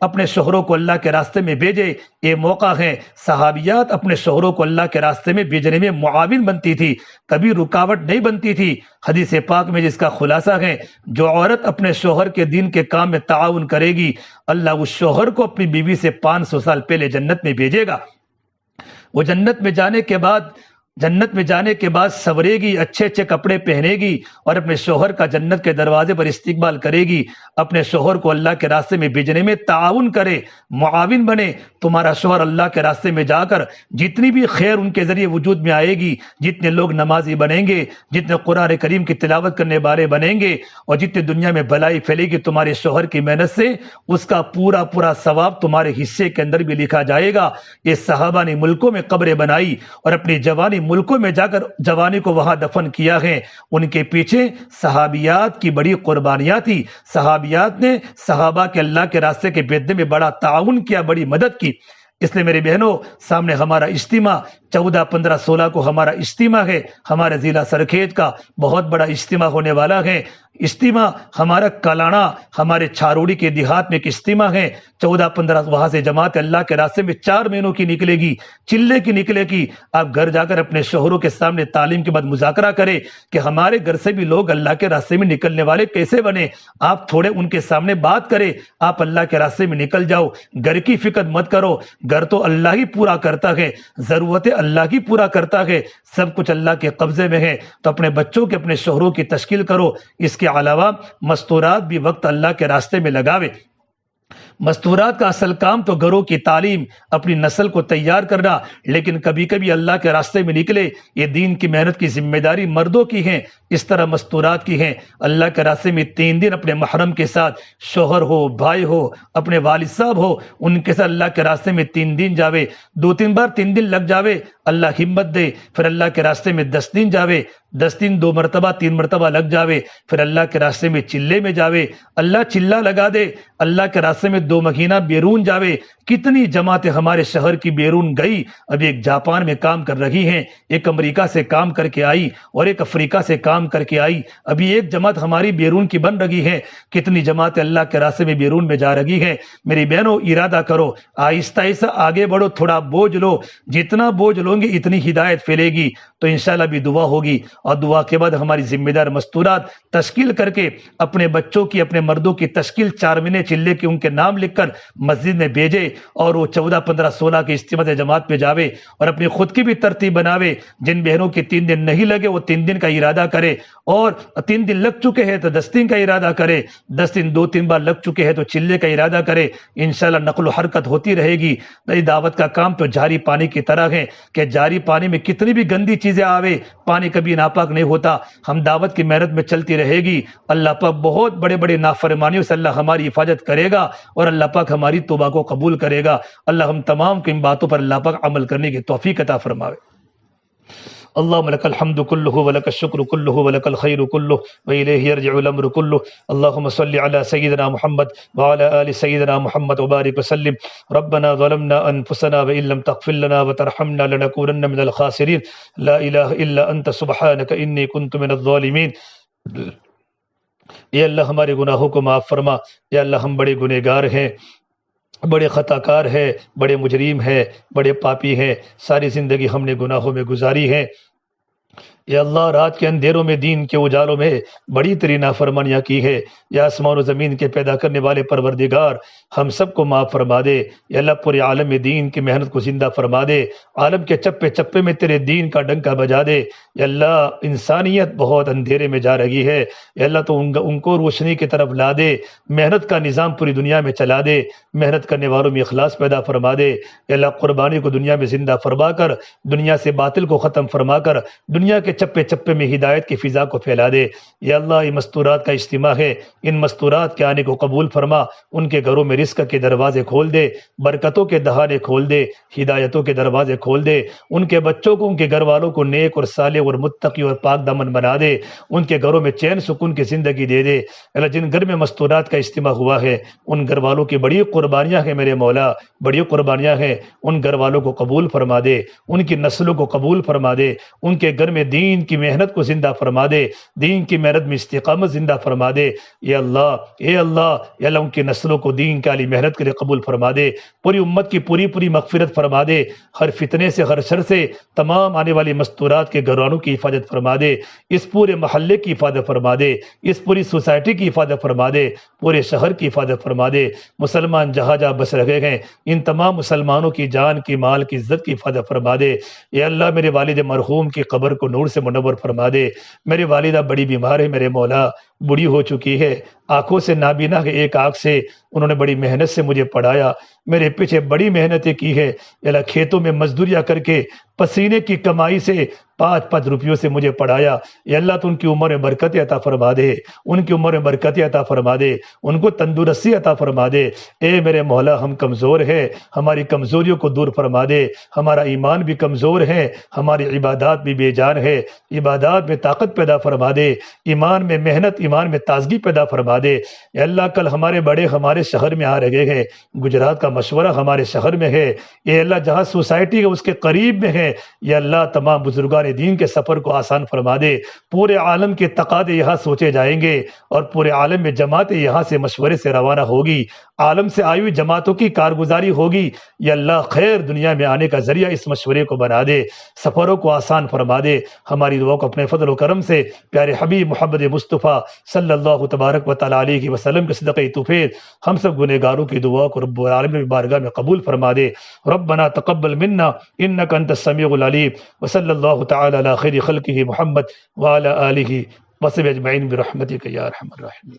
اپنے شوہروں کو اللہ کے راستے میں بھیجے۔ یہ موقع ہے، صحابیات اپنے شوہروں کو اللہ کے راستے میں بھیجنے میں معاون بنتی تھی، کبھی رکاوٹ نہیں بنتی تھی۔ حدیث پاک میں جس کا خلاصہ ہے، جو عورت اپنے شوہر کے دین کے کام میں تعاون کرے گی، اللہ اس شوہر کو اپنی بیوی سے 500 سال پہلے جنت میں بھیجے گا۔ وہ جنت میں جانے کے بعد سورے گی، اچھے اچھے کپڑے پہنے گی اور اپنے شوہر کا جنت کے دروازے پر استقبال کرے گی۔ اپنے شوہر کو اللہ کے راستے میں بھیجنے میں تعاون کرے، معاون بنے۔ تمہارا شوہر اللہ کے راستے میں جا کر جتنی بھی خیر ان کے ذریعے وجود میں آئے گی، جتنے لوگ نمازی بنیں گے، جتنے قرآن کریم کی تلاوت کرنے والے بنیں گے، اور جتنی دنیا میں بھلائی پھیلے گی تمہارے شوہر کی محنت سے، اس کا پورا ثواب تمہارے حصے کے اندر بھی لکھا جائے گا۔ یہ صحابہ نے ملکوں میں قبریں بنائی اور اپنی جوانی ملکوں میں جا کر جوانی کو وہاں دفن کیا ہے۔ ان کے پیچھے صحابیات کی بڑی قربانیاں تھی۔ صحابیات نے صحابہ کے اللہ کے راستے کے بھیجنے میں بڑا تعاون کیا، بڑی مدد کی۔ اس لیے میرے بہنوں، سامنے ہمارا اجتماع 14، 15، 16 کو ہمارا اجتماع ہے، ہمارے ضلع سرکھیج کا بہت بڑا اجتماع ہونے والا ہے۔ اجتماع ہمارا کلانا، ہمارے چھاروڑی کے دیہات میں ایک اجتماع ہے۔ 14، 15 وہاں سے جماعت اللہ کے راستے میں 4 مہینوں کی نکلے گی، چلے کی نکلے گی۔ آپ گھر جا کر اپنے شوہروں کے سامنے تعلیم کے بعد مذاکرہ کریں کہ ہمارے گھر سے بھی لوگ اللہ کے راستے میں نکلنے والے کیسے بنے۔ آپ تھوڑے ان کے سامنے بات کریں، آپ اللہ کے راستے میں نکل جاؤ، گھر کی فکر مت کرو۔ گھر تو اللہ ہی پورا کرتا ہے، ضرورتیں اللہ ہی پورا کرتا ہے، سب کچھ اللہ کے قبضے میں ہے۔ تو اپنے بچوں کے، اپنے شوہروں کی تشکیل کرو۔ اس کے علاوہ مستورات بھی وقت اللہ کے راستے میں لگاوے۔ مستورات کا اصل کام تو گھروں کی تعلیم، اپنی نسل کو تیار کرنا، لیکن کبھی کبھی اللہ کے راستے میں نکلے، یہ دین کی محنت کی ذمہ داری مردوں کی ہے، اس طرح مستورات کی ہیں۔ اللہ کے راستے میں 3 دن اپنے محرم کے ساتھ، شوہر ہو، بھائی ہو، اپنے والد صاحب ہو، ان کے ساتھ اللہ کے راستے میں 3 دن جاوے، 2-3 بار 3 دن لگ جاوے، اللہ ہمت دے۔ پھر اللہ کے راستے میں 10 دن جاوے، 10 دن 2 مرتبہ 3 مرتبہ لگ جاوے، پھر اللہ کے راستے میں چلے میں جاوے، اللہ چلہ لگا دے، اللہ کے راستے میں 2 مہینہ بیرون جاوے۔ کتنی جماعتیں ہمارے شہر کی بیرون گئی، اب ایک جاپان میں کام کر رہی ہیں، ایک امریکہ سے کام کر کے آئی، اور ایک افریقہ سے کام کر کے آئی، ابھی ایک جماعت ہماری بیرون کی بن رہی ہے۔ کتنی جماعتیں اللہ کے راستے میں بیرون میں جا رہی ہیں۔ میری بہنوں، ارادہ کرو، آہستہ آہستہ آگے بڑھو، تھوڑا بوجھ لو، جتنا بوجھ لو گے اتنی ہدایت پھیلے گی، تو انشاءاللہ بھی دعا ہوگی، اور دعا کے بعد ہماری ذمہ دار مستورات تشکیل کر کے اپنے بچوں کی، اپنے مردوں کی تشکیل 4 مہینے چلے کے ان کے نام لکھ کر مسجد میں بھیجے، اور وہ 14، 15، 16 کے اجتماع جماعت میں جاوے، اور اپنی خود کی بھی ترتیب بناوے۔ جن بہنوں کے 3 دن نہیں لگے وہ 3 دن کا ارادہ کرے، اور 3 دن لگ چکے ہیں تو 10 دن کا ارادہ کرے، 10 دن 2-3 بار لگ چکے ہیں تو چلے کا ارادہ کرے۔ انشاءاللہ نقل و حرکت ہوتی رہے گی۔ دعوت کا کام تو جاری پانی کی طرح ہے کہ جاری پانی میں کتنی بھی گندی چیزیں آوے، پانی کبھی ناپاک نہیں ہوتا۔ ہم دعوت کی محنت میں چلتی رہے گی، اللہ پاک بہت بڑے بڑے نافرمانیوں سے اللہ ہماری حفاظت کرے گا، اور اللہ پاک ہماری توبہ کو قبول کرے گا۔ اللہ ہم تمام کی ان باتوں پر اللہ پاک عمل کرنے کی توفیق عطا فرماوے۔ اللهم لك الحمد كله ولك الشكر كله ولك الخير كله وإليه يرجع الأمر كله. اللهم صل على سيدنا محمد وعلى آل سيدنا محمد وبارك وسلم. ربنا ظلمنا أنفسنا وإن لم تغفر لنا وترحمنا لنكونن من الخاسرين. لا إله إلا أنت سبحانك إني كنت من الظالمين. اے اللہ ہمارے گناہوں کو معاف فرما۔ یا اللہ ہم بڑے گنہگار ہیں، بڑے خطا کار ہے، بڑے مجرم ہے، بڑے پاپی ہیں، ساری زندگی ہم نے گناہوں میں گزاری ہے۔ یا اللہ رات کے اندھیروں میں، دین کے اجالوں میں بڑی تری نافرمانیاں کی ہے۔ یا آسمان و زمین کے پیدا کرنے والے پروردگار ہم سب کو معاف فرما دے۔ یا اللہ پورے عالم دین کی محنت کو زندہ فرما دے، عالم کے چپے چپے میں تیرے دین کا ڈنکا بجا دے۔ یا اللہ انسانیت بہت اندھیرے میں جا رہی ہے، یا اللہ تو ان کو روشنی کی طرف لا دے، محنت کا نظام پوری دنیا میں چلا دے، محنت کرنے والوں میں اخلاص پیدا فرما دے۔ یا اللہ قربانی کو دنیا میں زندہ فرما کر، دنیا سے باطل کو ختم فرما کر، دنیا کے چپے چپے میں ہدایت کی فضا کو پھیلا دے۔ یا اللہ یہ مستورات کا اجتماع ہے، ان مستورات کے آنے کو قبول فرما، ان کے گھروں میں رزق کے دروازے کھول دے، برکتوں کے دہانے کھول دے، ہدایتوں کے دروازے کھول دے، ان کے بچوں کو، ان کے گھر والوں کو نیک اور صالح اور متقی اور پاک دامن بنا دے، ان کے گھروں میں چین سکون کی زندگی دے دے۔ اللہ جن گھر میں مستورات کا اجتماع ہوا ہے ان گھر والوں کی بڑی قربانیاں ہیں میرے مولا، بڑی قربانیاں ہیں، ان گھر والوں کو قبول فرما دے، ان کی نسلوں کو قبول فرما دے، ان کے گھر میں دین کی محنت کو زندہ فرما دے، دین کی محنت میں استقامت زندہ فرما دے۔ یا اللہ، اے اللہ، یا اللہ ان کی نسلوں کو دین کی علی محنت کے لیے قبول فرما دے، پوری امت کی پوری مغفرت فرما دے، ہر فتنے سے، ہر شر سے تمام آنے والی مستورات کے گھرانوں کی حفاظت فرما دے، اس پورے محلے کی حفاظت فرما دے، اس پوری سوسائٹی کی حفاظت فرما دے، پورے شہر کی حفاظت فرما دے۔ مسلمان جہاں جہاں بس رہے ہیں ان تمام مسلمانوں کی جان کی، مال کی، عزت کی حفاظت فرما دے۔ یا اللہ میرے والد مرحوم کی قبر کو نور سے منور فرما دے۔ میری والدہ بڑی بیمار ہے میرے مولا، بوڑھی ہو چکی ہے، آنکھوں سے نابینا ہے، ایک آنکھ سے انہوں نے بڑی محنت سے مجھے پڑھایا، میرے پیچھے بڑی محنتیں کی ہے، یا اللہ کھیتوں میں مزدوریاں کر کے پسینے کی کمائی سے 5 روپیوں سے مجھے پڑھایا۔ یا اللہ تو ان کی عمر میں برکت عطا فرما دے، ان کی عمر میں برکت عطا فرما دے، ان کو تندرستی عطا فرما دے۔ اے میرے مولا ہم کمزور ہیں، ہماری کمزوریوں کو دور فرما دے، ہمارا ایمان بھی کمزور ہے، ہماری عبادات بھی بے جان ہے، عبادات میں طاقت پیدا فرما دے، ایمان میں محنت، ایمان میں تازگی پیدا فرما دے۔ یا اللہ کل ہمارے بڑے ہمارے شہر میں آ رہے ہیں، گجرات کا مشورہ ہمارے شہر میں ہے، اے اللہ جہاں سوسائٹی ہے اس کے قریب میں ہے، یا اللہ تمام بزرگان دین کے سفر کو آسان فرما دے، پورے عالم کے تقاضے یہاں سوچے جائیں گے اور پورے عالم میں جماعتیں یہاں سے مشورے سے روانہ ہوگی، عالم سے آئی ہوئی جماعتوں کی کارگزاری ہوگی۔ یا اللہ خیر دنیا میں آنے کا ذریعہ اس مشورے کو بنا دے، سفروں کو آسان فرما دے۔ ہماری دعا کو اپنے فضل و کرم سے پیارے حبیب محمد مصطفیٰ صلی اللہ تبارک و تعالی علیہ وسلم کے صدقہ توفیق ہم سب گنہگاروں کی دعا کو رب العالمین بارگاہ میں قبول فرما دے۔ ربنا تقبل منا انک انت السمیع العلیم، وصلی اللہ تعالی علی خیر خلقہ محمد وعلی آلہ وصحبہ اجمعین برحمتک یا ارحم الراحمین۔